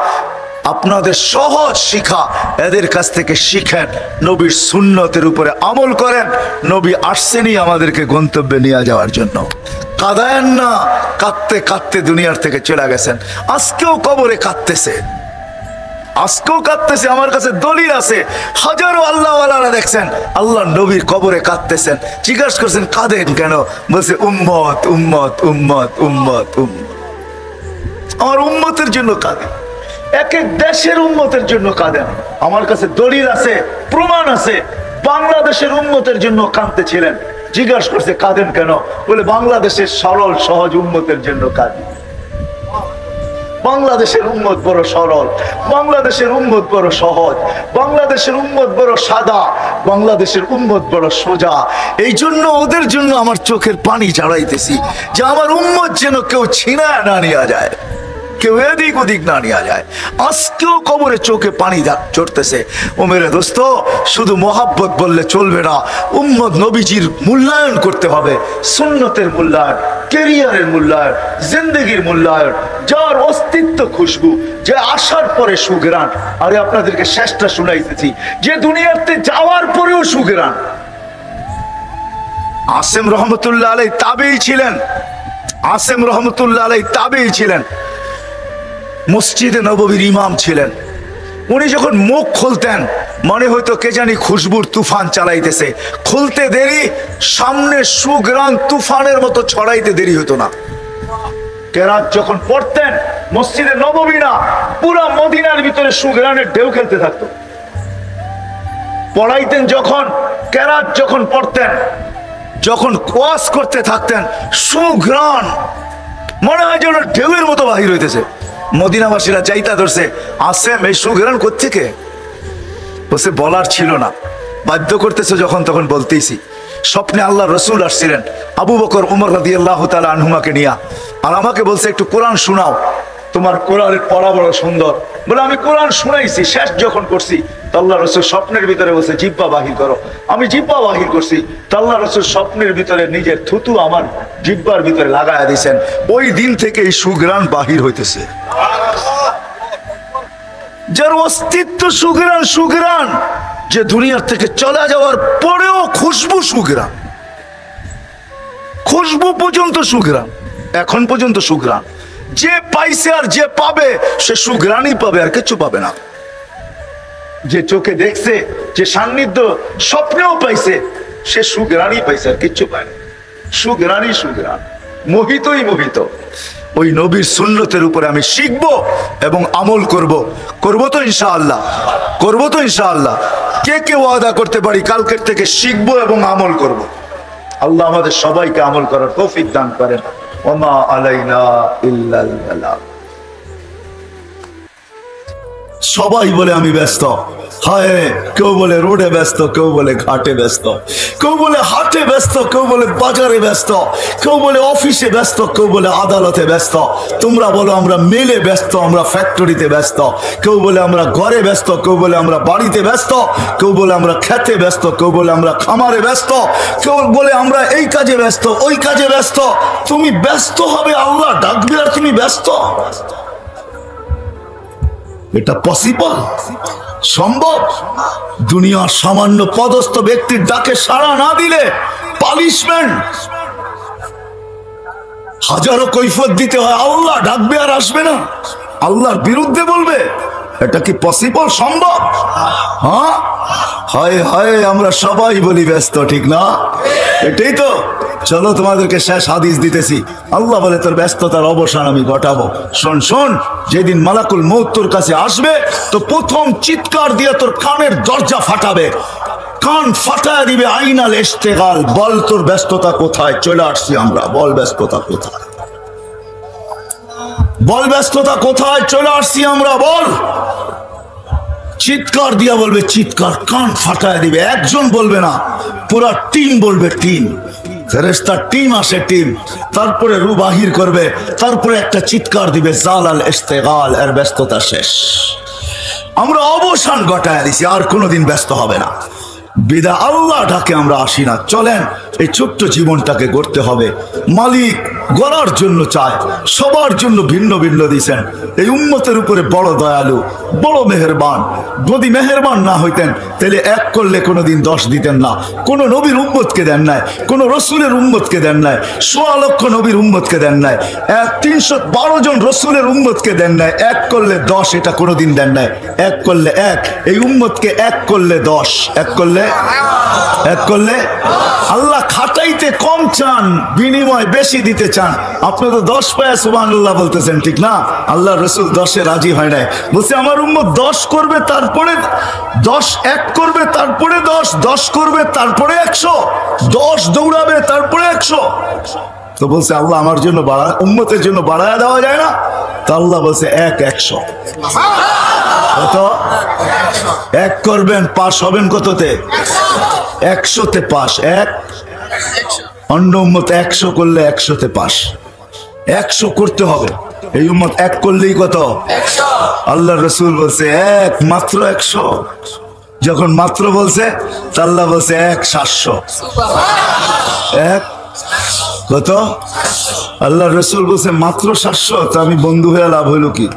আপনাদের সহজ শিখা, এদের কাছ থেকে শিখেন, নবীর সুন্নতের উপরে আমল করেন। নবী আসছেনই আমাদেরকে গন্তব্যে নিয়ে যাওয়ার জন্য। কাঁদায়েন না, কাঁদতে কাঁদতে দুনিয়ার থেকে চলে গেছেন, আজকেও কবরে কাঁদতেছে, আজকেও কাঁদতেছে। আমার কাছে দলিল আছে, হাজারো আল্লাহওয়ালারা দেখছেন আল্লাহ নবীর কবরে কাঁদতেছেন। জিজ্ঞাসা করছেন কাঁদেন কেন? বলছে উম্মত উম্মত উম্মত উম্মত উম্মত, আমার উম্মতের জন্য কাঁদে, এক এক দেশের উম্মতের জন্য কাঁদেন। আমার কাছে দলিল আছে, প্রমাণ আছে, বাংলাদেশের উম্মতের জন্য কাঁদতেছিলেন। জিজ্ঞাসা করছে কাঁদেন কেন? বলে বাংলাদেশের সরল সহজ উম্মতের জন্য কাঁদি। বাংলাদেশের উম্মত বড় সরল, বাংলাদেশের উম্মত বড় সহজ, বাংলাদেশের উম্মত বড় সাদা, বাংলাদেশের উম্মত বড় সোজা। এই জন্য ওদের জন্য আমার চোখের পানি ঝাড়াইতেছি যে আমার উম্মত যেন কেউ ছিনায় না নেওয়া যায়, কেউ এদিক ওদিক না নেওয়া যায়। আজকেও কবরে চোখে পানি চড়তেছে। ও মেরে দোস্ত, শুধু মোহাব্বত বললে চলবে না, উম্মত নবীজির মূল্যায়ন করতে হবে, সুন্নতের মূল্যায়ন, কেরিয়ারের মূল্যায়ন, জিন্দগির মূল্যায়ন, যার অস্তিত্ব খুশবু, যে আসার পরে সুঘ্রাণ। আরে আপনাদেরকে শেষটা শুনাইতেছি, যে দুনিয়াতে যাওয়ার পরেও সুঘ্রাণ। আসেম রহমতুল্লাহ আলাই তাবেই ছিলেন, আসেম রহমতুল্লাহ আলাই তাবেই ছিলেন, মসজিদে নববীর ইমাম ছিলেন। উনি যখন মুখ খুলতেন মনে হইতো কে জানি খুশবুর তুফান চালাইতেছে। খুলতে দেরি, সামনে সুঘ্রাণ তুফানের মতো ছড়াইতে দেরি হতো না। কেরাত যখন পড়তেন, মসজিদে নববী না, পুরা মদিনার ভিতরে সুঘ্রাণের ঢেউ খেলতে থাকতো। পড়াইতেন যখন, কেরাত যখন পড়তেন, যখন ওয়াজ করতে থাকতেন, সুঘ্রাণ মনে হয় যেন ঢেউয়ের মতো বাহির হইতেছে। মদিনাবাসীরা চাইতা ধরছে, আসেম এই সুঘ্রাণ কোত্থেকে? বসে বলার ছিল না, বাধ্য করতেছে যখন তখন বলতেইছি। স্বপ্নে আল্লাহ রসুল আসছিলেন আবু বকর উমর রাদিয়াল্লাহু তাআলা আনহুমাকে নিয়া, আর আমাকে বলছে একটু কোরআন শোনাও। তোমার কোরআনের পড়া বড় সুন্দর। বলে আমি কোরআন শুনাইছি, শেষ যখন করছি আল্লাহ রসুল স্বপ্নের ভিতরে বসে জিব্বা বাহির করো। আমি জিব্বা বাহির করছি, আল্লাহ রসুল স্বপ্নের ভিতরে নিজের থুতু আমার জিব্বার ভিতরে লাগাইয়া দিয়েছেন। ওই দিন থেকে এই সুঘ্রাণ বাহির হইতেছে, যার অস্তিত্ব সুঘ্রাণ। সুঘ্রাণ যে দুনিয়ার থেকে চলে যাওয়ার পরেও খুশবু সুঘ্রাণ, খুশবু পর্যন্ত সুঘ্রাণ, এখন পর্যন্ত সুঘ্রাণ। যে পাইছে আর যে পাবে সে সুঘ্রাণই পাবে, আর কিছু পাবে না। যে চোখে দেখছে, যে সান্নিধ্য স্বপ্নেও পাইছে, সে সুঘ্রাণই পাইছে, আর কিচ্ছু পায় না। সুঘ্রাণই সুঘ্রাণ, মোহিতই মোহিত। ওই নবীর সুন্নতের উপরে আমি শিখব এবং আমল করব। করব তো ইনশাআল্লাহ, করব তো ইনশাআল্লাহ। কে কে ওয়াদা করতে পারি কালকের থেকে শিখব এবং আমল করব? আল্লাহ আমাদের সবাইকে আমল করার তৌফিক দান করেন। ওমা আলাইনা ইল্লাল বালাগ। সবাই বলে আমি ব্যস্ত, হায় কেউ বলে রোডে ব্যস্ত, কেউ বলে ঘাটে ব্যস্ত, কেউ বলে হাটে ব্যস্ত, কেউ বলে বাজারে ব্যস্ত, কেউ বলে অফিসে ব্যস্ত, কেউ বলে আদালতে ব্যস্ত। তোমরা বলো আমরা মেলে ব্যস্ত, আমরা ফ্যাক্টরিতে ব্যস্ত। কেউ বলে আমরা ঘরে ব্যস্ত, কেউ বলে আমরা বাড়িতে ব্যস্ত, কেউ বলে আমরা খেতে ব্যস্ত, কেউ বলে আমরা খামারে ব্যস্ত, কেউ বলে আমরা এই কাজে ব্যস্ত, ওই কাজে ব্যস্ত। তুমি ব্যস্ত হবে, আল্লাহ ডাকবে আর তুমি ব্যস্ত? এটা পসিবল? সম্ভব? দুনিয়ার সামান্য পদস্থ ব্যক্তির ডাকে সাড়া না দিলে পানিশমেন্ট, হাজারো কৈফিয়ত দিতে হয়। আল্লাহ ডাকবে আর আসবে না, আল্লাহর বিরুদ্ধে বলবে। এটা কি পসিবল? সম্ভব? হ্যাঁ, হায় হায় আমরা সবাই বলি ব্যস্ত, ঠিক না? এটাই তো। চলো তোমাদেরকে শেষ হাদিস দিতেছি। আল্লাহ বলে তোর ব্যস্ততার অবসান আমি ঘটাবো। শোন শোন, যেদিন মালাকুল মউত তোর কাছে আসবে তো প্রথম চিৎকার দিয়ে তোর কানের দরজা ফাটাবে, কান ফাটায় দিবে। আইনাল ইশতেগাল, বল তোর ব্যস্ততা কোথায়? চলে আসছি আমরা, বল ব্যস্ততা কোথায়? বল ব্যস্ততা কোথায়? চলে আসছি আমরা, বল। চিৎকার দিয়া বলবে, চিৎকার, কান ফাটায় দিবে। একজন বলবে না, পুরা টিম বলবে, টিম। ফেরেশতার টিম আসে, টিম। তারপরে রূহ বাহির করবে, তারপরে একটা চিৎকার দিবে, জালাল ইশতেগাল, এর ব্যস্ততা শেষ। আমরা অবসান ঘটায় দিছি, আর কোনোদিন ব্যস্ত হবে না। বিদা আল্লাহ ডাকে আমরা আসি না। চলেন এই ছোট্ট জীবনটাকে গড়তে হবে। মালিক গড়ার জন্য চায়, সবার জন্য ভিন্ন ভিন্ন দিয়েছেন। এই উম্মতের উপরে বড় দয়ালু, বড় মেহেরবান। যদি মেহেরবান না হইতেন তাহলে এক করলে কোনোদিন 10 দিতেন না। কোন নবীর উম্মতকে দেন নাই, কোন রসুলের উম্মতকে দেন নাই, 1.25 লক্ষ নবীর উম্মতকে দেন নাই, 312 জন রসুলের উম্মতকে দেন নাই। এক করলে 10, এটা কোনোদিন দেন নাই। এক করলে 1, এই উম্মতকে এক করলে 10, এক করলে আল্লাহ খাটাইতে কম চান, বিনিময় বেশি দিতে চান। আপনি তো 10 পায়া সুবহানাল্লাহ বলতেছেন, ঠিক না? আল্লাহ রসুল 10-এ রাজি হয় নাই, বলছে আমার উম্মত 10 করবে, তারপরে 10, 1 করবে, তারপরে 10, 10 করবে, তারপরে 100, 10 দৌড়াবে, তারপরে 100। তো বলছে আল্লাহ আমার জন্য উম্মতের জন্য বাড়ায় দেওয়া যায় না? তো আল্লাহ বলছে 100। কত? 1 করবেন, পাস হবেন কততে? 100-তে পাস। 1 অন্য উম্মত 100 করলে 100-তে পাস। 100 করতে হবে। এই উম্মত 1 করলেই কত? 100। আল্লাহ রসুল বলছে 1, মাত্র 100। যখন মাত্র বলছে আল্লাহ বলছে 1-700। 1 কত? আল্লাহ রসুল বলছে মাত্র 700। তো আমি বন্ধু হয়ে লাভ হইল কি?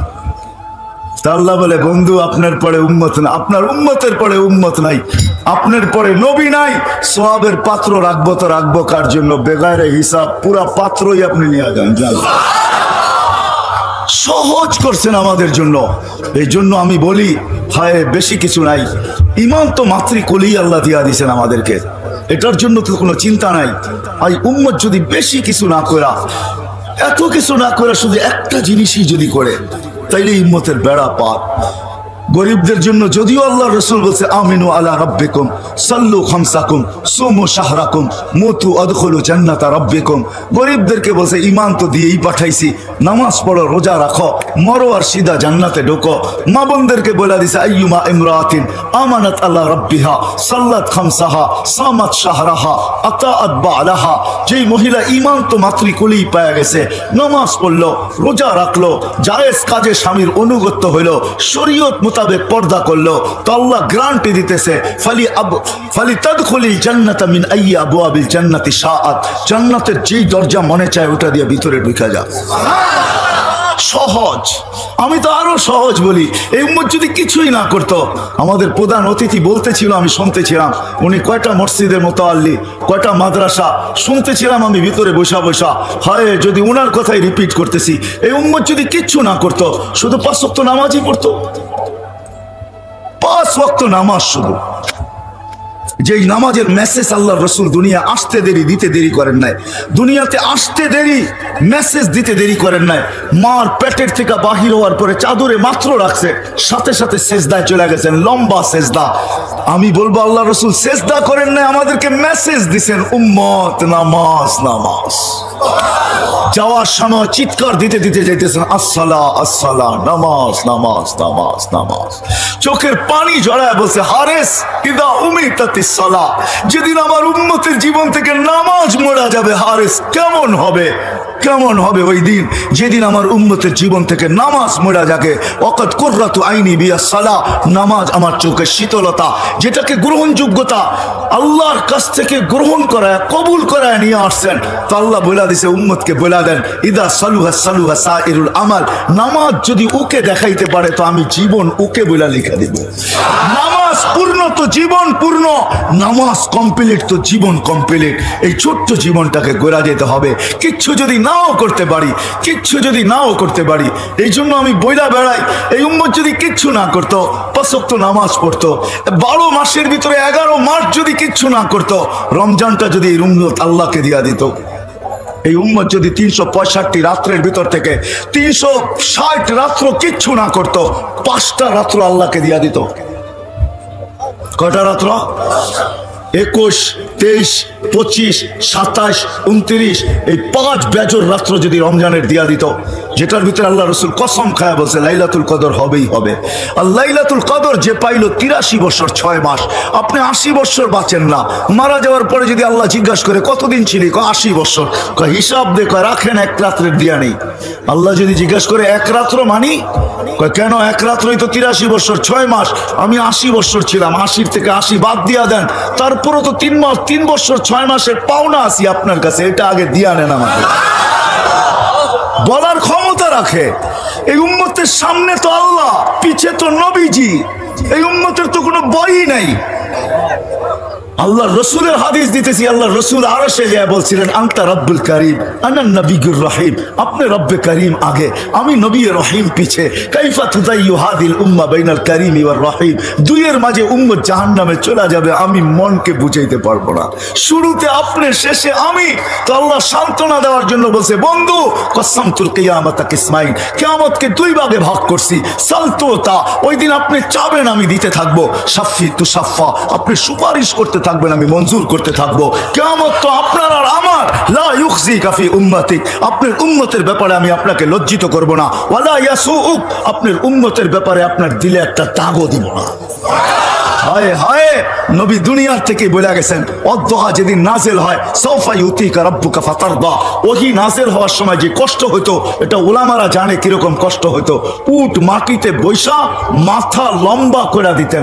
আল্লাহ বলে বন্ধু আপনার পরে উম্মত না, আপনার উম্মতের পরে উম্মত নাই, আপনার পরে নবী নাই। সওয়াবের পাত্র রাখবো তো রাখবো কার জন্য? বেগারে হিসাব পুরা পাত্রই আপনি নিয়ে যান। সহজ করছেন আমাদের জন্য। এই জন্য আমি বলি, হায় বেশি কিছু নাই, ইমান তো মাতৃকোলেই আল্লাহ দিয়া দিয়েছেন আমাদেরকে। এটার জন্য তো কোনো চিন্তা নাই। এই উম্মত যদি বেশি কিছু না করা, এত কিছু না করে শুধু একটা জিনিসই যদি করে, তাইলে উম্মতের বেড়া পার। গরিবদের জন্য যদিও আল্লাহ রসুল বলছে আমিনু আলা রাব্বিকুম সাল্লু খামসাকুম সুমু শাহরাকুম মুতু আদখুলু জান্নাতা রাব্বিকুম, গরিবদেরকে বলছে ঈমান তো দিয়েই পাঠাইছি, নামাজ পড়ো, রোজা রাখো, মরো আর সিধা জান্নাতে ঢোকো। মা বোনদেরকে বলে দিছে আইয়ুমা ইমরাতিন আমানাত আলা রাব্বিহা সাল্লাত খামসাহা সামাত শাহরাহা আতাআত বালাহা, যেই মহিলা ঈমান তো মাতৃকুলেই পাওয়া গেছে, নামাজ পড়লো, রোজা রাখলো, জায়েজ কাজে স্বামীর অনুগত্য হইলো, শরীয়ত মোতাবেক পর্দা করলো, তো আল্লাহ গ্যারান্টি দিতেছে ফালি তাদখুলিল জান্নাতা মিন আইয়ি আবওয়াবিল জান্নাতি শাআত, জান্নাতের যেই দরজা মনে চায় ওটা দিয়ে ভিতরে ঢুকে যা। সহজ। আমি তো আরো সহজ বলি, এই উম্মত যদি কিছুই না করতো। আমাদের প্রধান অতিথি বলতেছিল, আমি শুনতেছিলাম, উনি কয়টা মসজিদের মুতাআল্লি, কয়টা মাদ্রাসা শুনতেছিলাম আমি ভিতরে বসা বসা। হায়, যদি উনার কথাই রিপিট করতেছি, এই উম্মত যদি কিচ্ছু না করতো, শুধু 5 ওয়াক্ত নামাজই পড়তো, 5 ওয়াক্ত নামাজ শুধু, যেই নামাজের মেসেজ আল্লাহ রসুল দুনিয়া আসতে দেরি দিতে দেরি করেন নাই, দুনিয়াতে আসতে দেরি মেসেজ দিতে দেরি করেন নাই। মার পেটের থেকে বাহির হওয়ার পরে চাদরে মাত্র রাখছে, সাথে সাথে সেজদায় চলে গেছেন, লম্বা সেজদা। আমি বলবো আল্লাহ রসুল সেজদা করেন নাই, আমাদেরকে মেসেজ দিছেন উম্মত নামাজ নামাজ। যাওয়ার সময় চিৎকার দিতে দিতে যাইতেছেন আসসালা আসসালা, নামাজ নামাজ নামাজ নামাজ। চোখের পানি জড়ায় বলছে হারেস ইদা উমিতাতিস সালাহ, যেদিন আমার উম্মতের জীবন থেকে নামাজ মোড়া যাবে, হারেস কেমন হবে, কেমন হবে ওই দিন যেদিন আমার উম্মতের জীবন থেকে নামাজ মোড়া যাবে। ওয়াকাদ কুররাতু আইনি বিয়াস সালাহ, নামাজ আমার চোখের শীতলতা, যেটাকে গ্রহণযোগ্যতা আল্লাহর কাছ থেকে গ্রহণ করায় কবুল করায় নিয়ে আসছেন। তো আল্লাহ বলে দিছে উম্মতকে বলে দেন ইদা সালুহা সালুহা সাইরুল আমাল, নামাজ যদি ওকে দেখাইতে পারে তো আমি জীবন ওকে বলে লিখে দেব। নামাজ পূর্ণ তো জীবন পূর্ণ, নামাজ কমপ্লিট তো জীবন কমপ্লিট। এই ছোট্ট জীবনটাকে গোড়া যেতে হবে, কিচ্ছু যদি নাও করতে পারি, কিচ্ছু যদি নাও করতে পারি। এই জন্য আমি বইলা বেড়াই, এই উম্মত যদি কিচ্ছু না করতো, 5 ওয়াক্ত নামাজ পড়তো, 12 মাসের ভিতরে 11 মাস যদি কিচ্ছু না করতো, রমজানটা যদি এই উম্মত আল্লাহকে দিয়া দিত, এই উম্মত যদি 365 রাত্রের ভিতর থেকে 360 রাত্র কিচ্ছু না করতো, 5টা রাত্র আল্লাহকে দিয়া দিত। কয়টা রাত্র? 21, 23, 25, 27, 29, এই 5 বেজর রাত্র যদি রমজানের দিয়া দিত, যেটার ভিতরে আল্লাহ রসুল কসম খায়া বলছে লাইলাতুল কদর হবেই হবে। আর লাইলাতুল কদর যে পাইল 83 বছর 6 মাস, আপনি 80 বছর বাঁচেন না। মারা যাওয়ার পরে যদি আল্লাহ জিজ্ঞাসা করে কতদিন ছিলি, 80 বছর, হিসাব দেখো রাখেন 1 রাত্রের দিয়া নেই। আল্লাহ যদি জিজ্ঞাসা করে 1 রাত্র মানি, কেন 1 রাত্রই তো 83 বছর 6 মাস, আমি 80 বছর ছিলাম, 80 থেকে 80 বাদ দিয়া দেন, তারপরও তো 3 মাস 3 বছর 6 মাসের পাওনা আছি আপনার কাছে, এটা আগে দিয়া নেন আমাকে। বলার ক্ষমতা রাখে। এই উম্মতের সামনে তো আল্লাহ, পিছে তো নবীজি, এই উম্মতের তো কোনো বই নাই। আল্লাহ রসুলের হাদিস দিতেছি, আল্লাহ রসুল আরশে যায় বলছিলেন আনতা রব্বুল করিম আনা নবিয়ুর রহিম, আপনি রব্বে করিম আগে, আমি নবী রহিম পিছে। কাইফা তুদাইয়ু হাদিল উম্মাহ বাইনাল করিম ওয়ার রহিম, দুইয়ের মাঝে উম্মত জাহান্নামে চলে যাবে, আমি মনকে বুঝাইতে পারবো না। শুরুতে আপনি, শেষে আমি। তো আল্লাহ সান্ত্বনা দেওয়ার জন্য বলছে বন্ধু কসসামতুল কিয়ামাতা কিসমাইন, কিয়ামতকে 2 ভাগে ভাগ করছি। সালতুতা, ওই দিন আপনি চাবেন আমি দিতে থাকবো, শাফি তু শাফা, আপনি সুপারিশ করতে থাকবেন আমি মঞ্জুর করতে থাকবো। কিয়ামত তো আপনার আর আমার, লা ইউখজিকা ফি উম্মতিক, আপনার উম্মতের ব্যাপারে আমি আপনাকে লজ্জিত করব না, ওয়ালা ইয়াসুউক, আপনার উম্মতের ব্যাপারে আপনার দিলে একটা দাগও দিব না। হায় হায়, নবী দুনিয়ার থেকে বলে গেছেন অদ্দোহা যেদিন নাজেল হয় সাউফা ইউতিকা রাব্বুকা ফাতারদা, ওহি নাজেল হওয়ার সময় যে কষ্ট হতো, এটা ওলামারা জানে কিরকম কষ্ট হতো। উট মাটিতে বৈশা মাথা লম্বা করে দিতেন,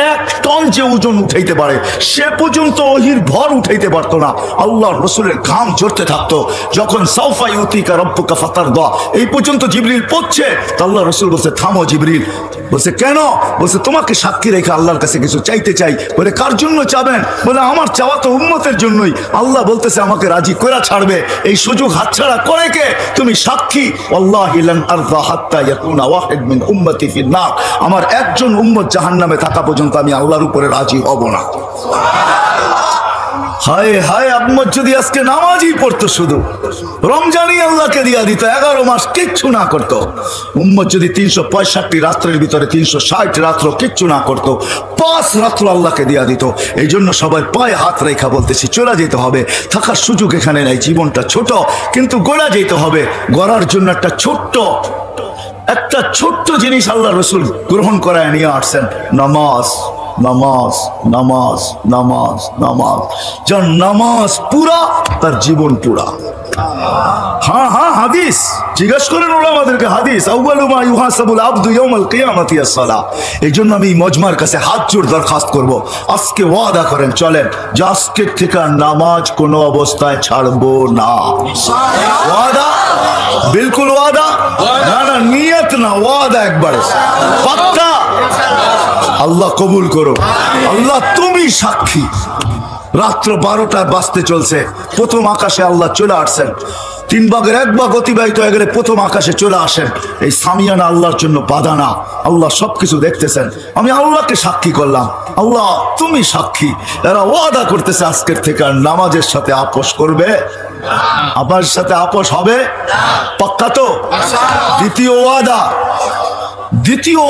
1 টন যে ওজন উঠাইতে পারে সে পর্যন্ত ওহির ভর উঠাইতে পারতো না। আল্লাহর রসুলের ঘাম ঝরতে থাকতো। যখন সাউফা ইউতিকা রাব্বুকা ফাতারদা এই পর্যন্ত জিবরিল পড়ছে, তো আল্লাহ রসুল বলছে থামো জিবরিল। বলছে কেন? বলছে তোমাকে সাক্ষী রেখে আল্লাহর কাছে কিছু চাইতে চাই। বলে কার জন্য চাবেন? বলে আমার চাওয়া তো উম্মতের জন্যই। আল্লাহ বলতেছে আমাকে রাজি করে ছাড়বে, এই সুযোগ হাতছাড়া করে কে? তুমি সাক্ষী। ওয়াল্লাহি লান আরদা হাত্তা ইয়াকুনা ওয়াহিদ মিন উম্মতি ফিন নার, আমার একজন উম্মত জাহান্নামে থাকা পর্যন্ত আমি আল্লাহর উপরে রাজি হব না। হায় হায়, আম্মা যদি আজকে নামাজই পড়তো, শুধু রমজানই আল্লাহকে দিয়া দিত, 11 মাস কিচ্ছু না করতো। উম্মত যদি 365 রাত্রের ভিতরে 360 রাত্র কিচ্ছু না করতো, 5 রাত্র আল্লাহকে দিয়া দিত। এই জন্য সবাই পায়ে হাত রেখা বলতেছি, চলে যেতে হবে, থাকার সুযোগ এখানে নাই। জীবনটা ছোট, কিন্তু গড়া যেতে হবে। গড়ার জন্য একটা ছোট্ট জিনিস আল্লাহ রসুল গ্রহণ করায় নিয়ে আসছেন, নামাজ। নামাজ নামাজ নামাজ নামাজ, যার নামাজ পুরা তার জীবন পুরা। হ্যাঁ হ্যাঁ, হাদিস জিজ্ঞাসা করেন ওলামাদেরকে, হাদিস আউয়ালু মা ইউহাসাবুল আবদু ইয়াউমাল কিয়ামাতি আস-সালাহ। এই জন্য আমি মজমার কাছে হাত জোড় দরখাস্ত করব, আজকে ওয়াদা করেন, চলেন যে আজকের থেকে নামাজ কোনো অবস্থায় ছাড়বো না। ওয়াদা, বিলকুল ওয়াদা, না না নিয়ত না, ওয়াদা একবারে পাক্কা। আল্লাহ কবুল করো। আল্লাহ তুমি সাক্ষী, রাত্র 12টায় বাজতে চলছে, প্রথম আকাশে আল্লাহ চলে আসছেন। 3 ভাগের 1 ভাগ অতিবাহিত হয়ে গেলে প্রথম আকাশে চলে আসেন। এই সামিয়ানা আল্লাহর জন্য বাধা না, আল্লাহ সবকিছু দেখতেছেন। আমি আল্লাহকে সাক্ষী করলাম, আল্লাহ তুমি সাক্ষী। এরা ওয়াদা করতেছে আজকের থেকে আর নামাজের সাথে আপোষ করবে, আমার সাথে আপোষ হবে, পাক্কা তো? দ্বিতীয়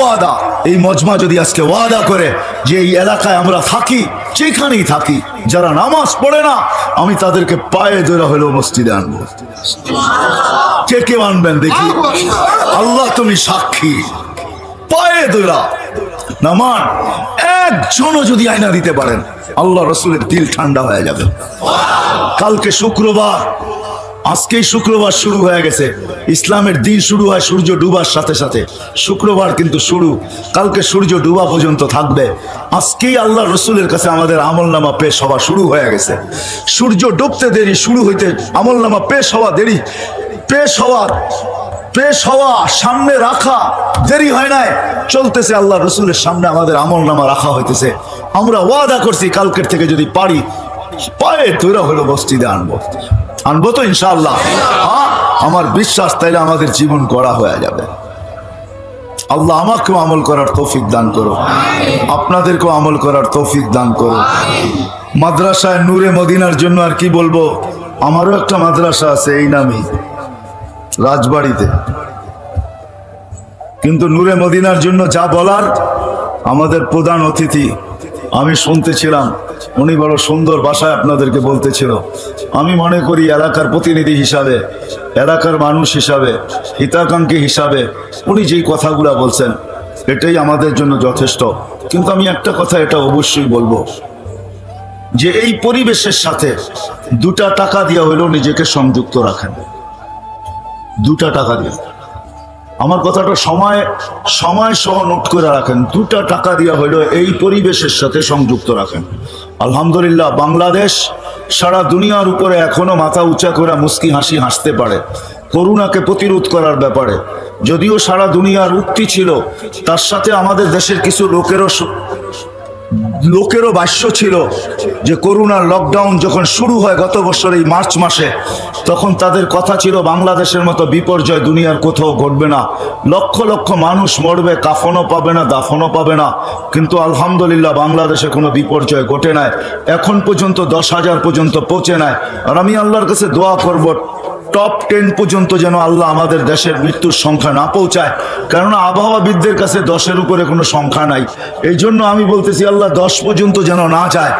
ওয়াদা, এই মজমা যদি আজকে ওয়াদা করে যে এই এলাকায় আমরা থাকি, যেখানেই থাকি, যারা নামাজ পড়ে না, আমি তাদেরকে পায়ে ধরে হলেও মসজিদে আনবো। কে কে আনবেন দেখি? আল্লাহ তুমি সাক্ষী, পায়ে ধরা নামান একজনও যদি আয়না দিতে পারেন, আল্লাহ রসুলের দিল ঠান্ডা হয়ে যাবে। কালকে শুক্রবার, আজকেই শুক্রবার শুরু হয়ে গেছে। ইসলামের দিন শুরু হয় সূর্য ডুবার সাথে সাথে, শুক্রবার কিন্তু শুরু, কালকে সূর্য ডুবা পর্যন্ত থাকবে। আজকেই আল্লাহ রসুলের কাছে আমাদের আমলনামা পেশ হওয়া শুরু হয়ে গেছে। সূর্য ডুবতে দেরি, শুরু হইতে আমলনামা পেশ হওয়া দেরি, পেশ হওয়া সামনে রাখা দেরি হয় নাই, চলতেছে। আল্লাহ রসুলের সামনে আমাদের আমলনামা রাখা হইতেছে। আমরা ওয়াদা করছি কালকের থেকে যদি পারি পায়ে তৈরি হলো মসজিদে আনবো তো ইনশাআল্লাহ। আমার বিশ্বাস, তাইলে আমাদের জীবন গড়া হয়ে যাবে। আল্লাহ আমাকেও আমল করার তৌফিক দান করো, আপনাদেরকেও আমল করার তৌফিক দান করো। মাদ্রাসায় নূরে মদিনার জন্য আর কি বলবো, আমারও একটা মাদ্রাসা আছে এই নামই, রাজবাড়িতে। কিন্তু নূরে মদিনার জন্য যা বলার, আমাদের প্রধান অতিথি আমি শুনতেছিলাম, উনি বড় সুন্দর ভাষায় আপনাদেরকে বলতেছিল। আমি মনে করি এলাকার প্রতিনিধি হিসাবে, এলাকার মানুষ হিসাবে, হিতাকাঙ্ক্ষী হিসাবে উনি যেই কথাগুলো বলছেন এটাই আমাদের জন্য যথেষ্ট। কিন্তু আমি একটা কথা এটা অবশ্যই বলবো, যে এই পরিবেশের সাথে 2টা টাকা দিয়ে হলেও নিজেকে সংযুক্ত রাখেন। 2টা টাকা দিয়ে, আমার কথাটা সময় সহ নোট করে রাখেন। 2টা টাকা দিয়ে হলেও এই পরিবেশের সাথে সংযুক্ত রাখেন। আলহামদুলিল্লাহ, বাংলাদেশ সারা দুনিয়ার উপরে এখনো মাথা উঁচা করে মুস্কি হাসি হাসতে পারে করোনাকে প্রতিরোধ করার ব্যাপারে। যদিও সারা দুনিয়ার উক্তি ছিল, তার সাথে আমাদের দেশের কিছু লোকেরও ভাষ্য ছিল যে করোনার লকডাউন যখন শুরু হয় গত বছর এই মার্চ মাসে, তখন তাদের কথা ছিল বাংলাদেশের মতো বিপর্যয় দুনিয়ার কোথাও ঘটবে না, লক্ষ লক্ষ মানুষ মরবে, কাফনও পাবে না, দাফনও পাবে না। কিন্তু আলহামদুলিল্লাহ বাংলাদেশে কোনো বিপর্যয় ঘটে নাই, এখন পর্যন্ত 10,000 পর্যন্ত পৌঁছে নাই। আর আমি আল্লাহর কাছে দোয়া করব টপ 10 পর্যন্ত যেন আল্লাহ আমাদের দেশের মৃত্যুর সংখ্যা না পৌঁছায়, কেননা আবহাওয়াবিদদের কাছে 10-এর উপরে কোনো সংখ্যা নাই। এই জন্য আমি বলতেছি আল্লাহ 10 পর্যন্ত যেন না যায়।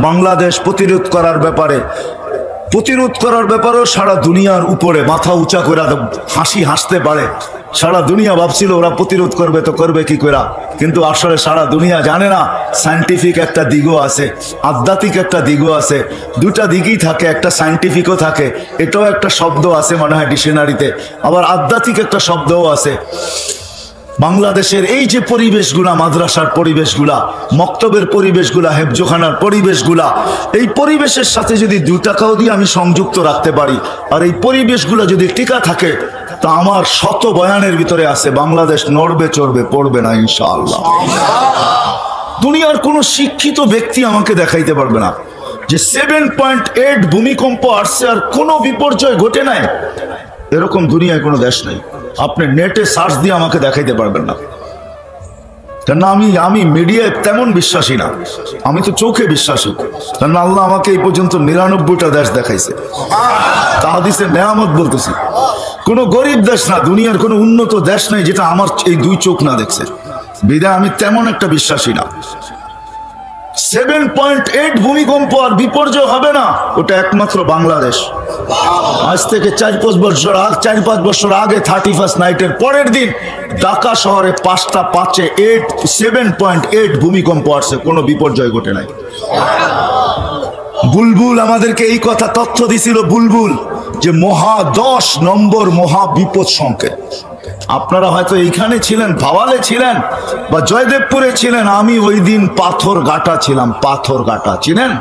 বাংলাদেশ প্রতিরোধ করার ব্যাপারেও সারা দুনিয়ার উপরে মাথা উঁচা করে হাসি হাসতে পারে। সারা দুনিয়া ভাবছিল ওরা প্রতিরোধ করবে, তো করবে কি করে, কিন্তু আসলে সারা দুনিয়া জানে না সায়েন্টিফিক একটা দিকও আছে, আধ্যাত্মিক একটা দিকও আছে। 2টা দিকই থাকে, একটা সায়েন্টিফিকও থাকে, এটাও একটা শব্দ আছে মনে হয় ডিকশনারিতে, আবার আধ্যাত্মিক একটা শব্দও আছে। বাংলাদেশের এই যে পরিবেশগুলা, মাদ্রাসার পরিবেশগুলা, মক্তবের পরিবেশগুলা, হেফজোখানার পরিবেশগুলা, এই পরিবেশের সাথে যদি 2 টাকাও দিয়ে আমি সংযুক্ত রাখতে পারি, আর এই পরিবেশগুলা যদি টিকা থাকে, তা আমার শত বয়ানের ভিতরে আছে বাংলাদেশ নড়বে চড়বে পড়বে না ইনশাআল্লাহ। দুনিয়ার কোনো শিক্ষিত ব্যক্তি আমাকে দেখাইতে পারবে না যে 7.8 ভূমিকম্প আসছে আর কোনো বিপর্যয় ঘটে নাই, এরকম দুনিয়ায় কোনো দেশ নেই। আপনি নেটে সার্চ দিয়ে আমাকে দেখাইতে পারবেন না। কেন আমি মিডিয়ায় তেমন বিশ্বাসী না, আমি তো চোখে বিশ্বাসী। কারণ আল্লাহ আমাকে এই পর্যন্ত 99টা দেশ দেখাইছে, তাহাদিসের নেয়ামত বলতেছি। কোনো গরিব দেশ না, দুনিয়ার কোনো উন্নত দেশ নাই যেটা আমার এই দুই চোখ না দেখছে। বিদায় আমি তেমন একটা বিশ্বাসী না। 7.8 ভূমিকম্প আর বিপর্যয় হবে না, ওটা একমাত্র বাংলাদেশ। আজ থেকে 4-5 বছর আগে 31 নাইটের পরের দিন ঢাকা শহরে 5টা 7.8 ভূমিকম্প আসছে, কোনো বিপর্যয় ঘটে নাই। বুলবুল আমাদেরকে এই কথা তথ্য দিছিল, বুলবুল, যে 10 নম্বর মহা বিপদ সংকেত। আপনারা হয়তো এইখানে ছিলেন, ভাওয়ালে ছিলেন বা জয়দেবপুরে ছিলেন, আমি ওই দিন পাথরঘাটা ছিলাম। পাথরঘাটা চিনেন?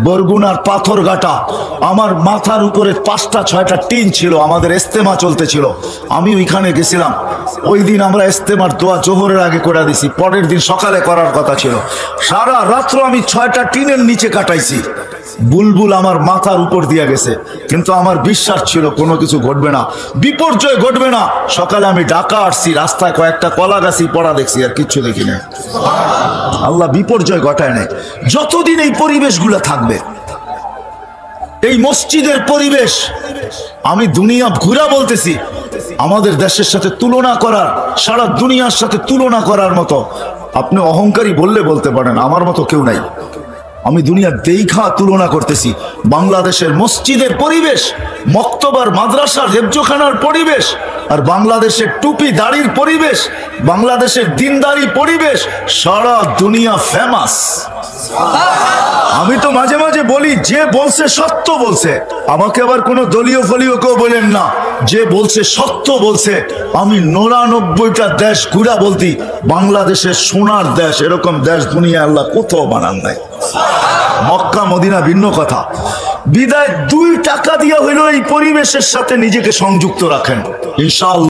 বরগুনার পাথরঘাটা। আমার মাথার উপরে 5টা-6টা টিন ছিল, আমাদের ইস্তেমা চলতেছিল, আমি ওইখানে গেছিলাম। ওই দিন আমরা ইস্তেমার দোয়া জোহরের আগে করে দিছি, পরের দিন সকালে করার কথা ছিল। সারা রাত্র আমি 6টা টিনের নিচে কাটাইছি। বুলবুল আমার মাথার উপর দিয়ে গেছে, কিন্তু আমার বিশ্বাস ছিল কোনো কিছু ঘটবে না, বিপর্যয় ঘটবে না। সকালে আমি ঢাকা আসছি, রাস্তায় কয়েকটা কলা গাছি পড়া দেখছি, আর কিচ্ছু দেখি না। আল্লাহ বিপর্যয় ঘটায় নাই। যতদিন এই পরিবেশগুলো থাকবে, এই মসজিদের পরিবেশ, আমি দুনিয়া ঘুরা বলতেছি, আমাদের দেশের সাথে তুলনা করার, সারা দুনিয়ার সাথে তুলনা করার মতো, আপনি অহংকারী বললে বলতে পারেন, আমার মতো কেউ নাই। আমি দুনিয়ার দেখা তুলনা করতেছি। বাংলাদেশের মসজিদের পরিবেশ, মক্তবার মাদ্রাসার হেফজোখানার পরিবেশ, আর বাংলাদেশের টুপি দাড়ির পরিবেশ, বাংলাদেশের দিনদারি পরিবেশ, সারা দুনিয়া ফেমাস। আমি তো মাঝে মাঝে বলি, যে বলছে সত্য বলছে। আমাকে আবার কোনো দলীয় ফলীয় কেউ বলেন না, যে বলছে সত্য বলছে। আমি 99টা দেশ ঘুরা বলতি, বাংলাদেশের সোনার দেশ, এরকম দেশ দুনিয়া আল্লাহ কোথাও বানান নাই। মক্কা মদিনা ভিন্ন কথা। বিদায় 2 টাকা দিয়া হইলো এই পরিবেশের সাথে নিজেকে সংযুক্ত রাখেন, ইনশাআল্লাহ।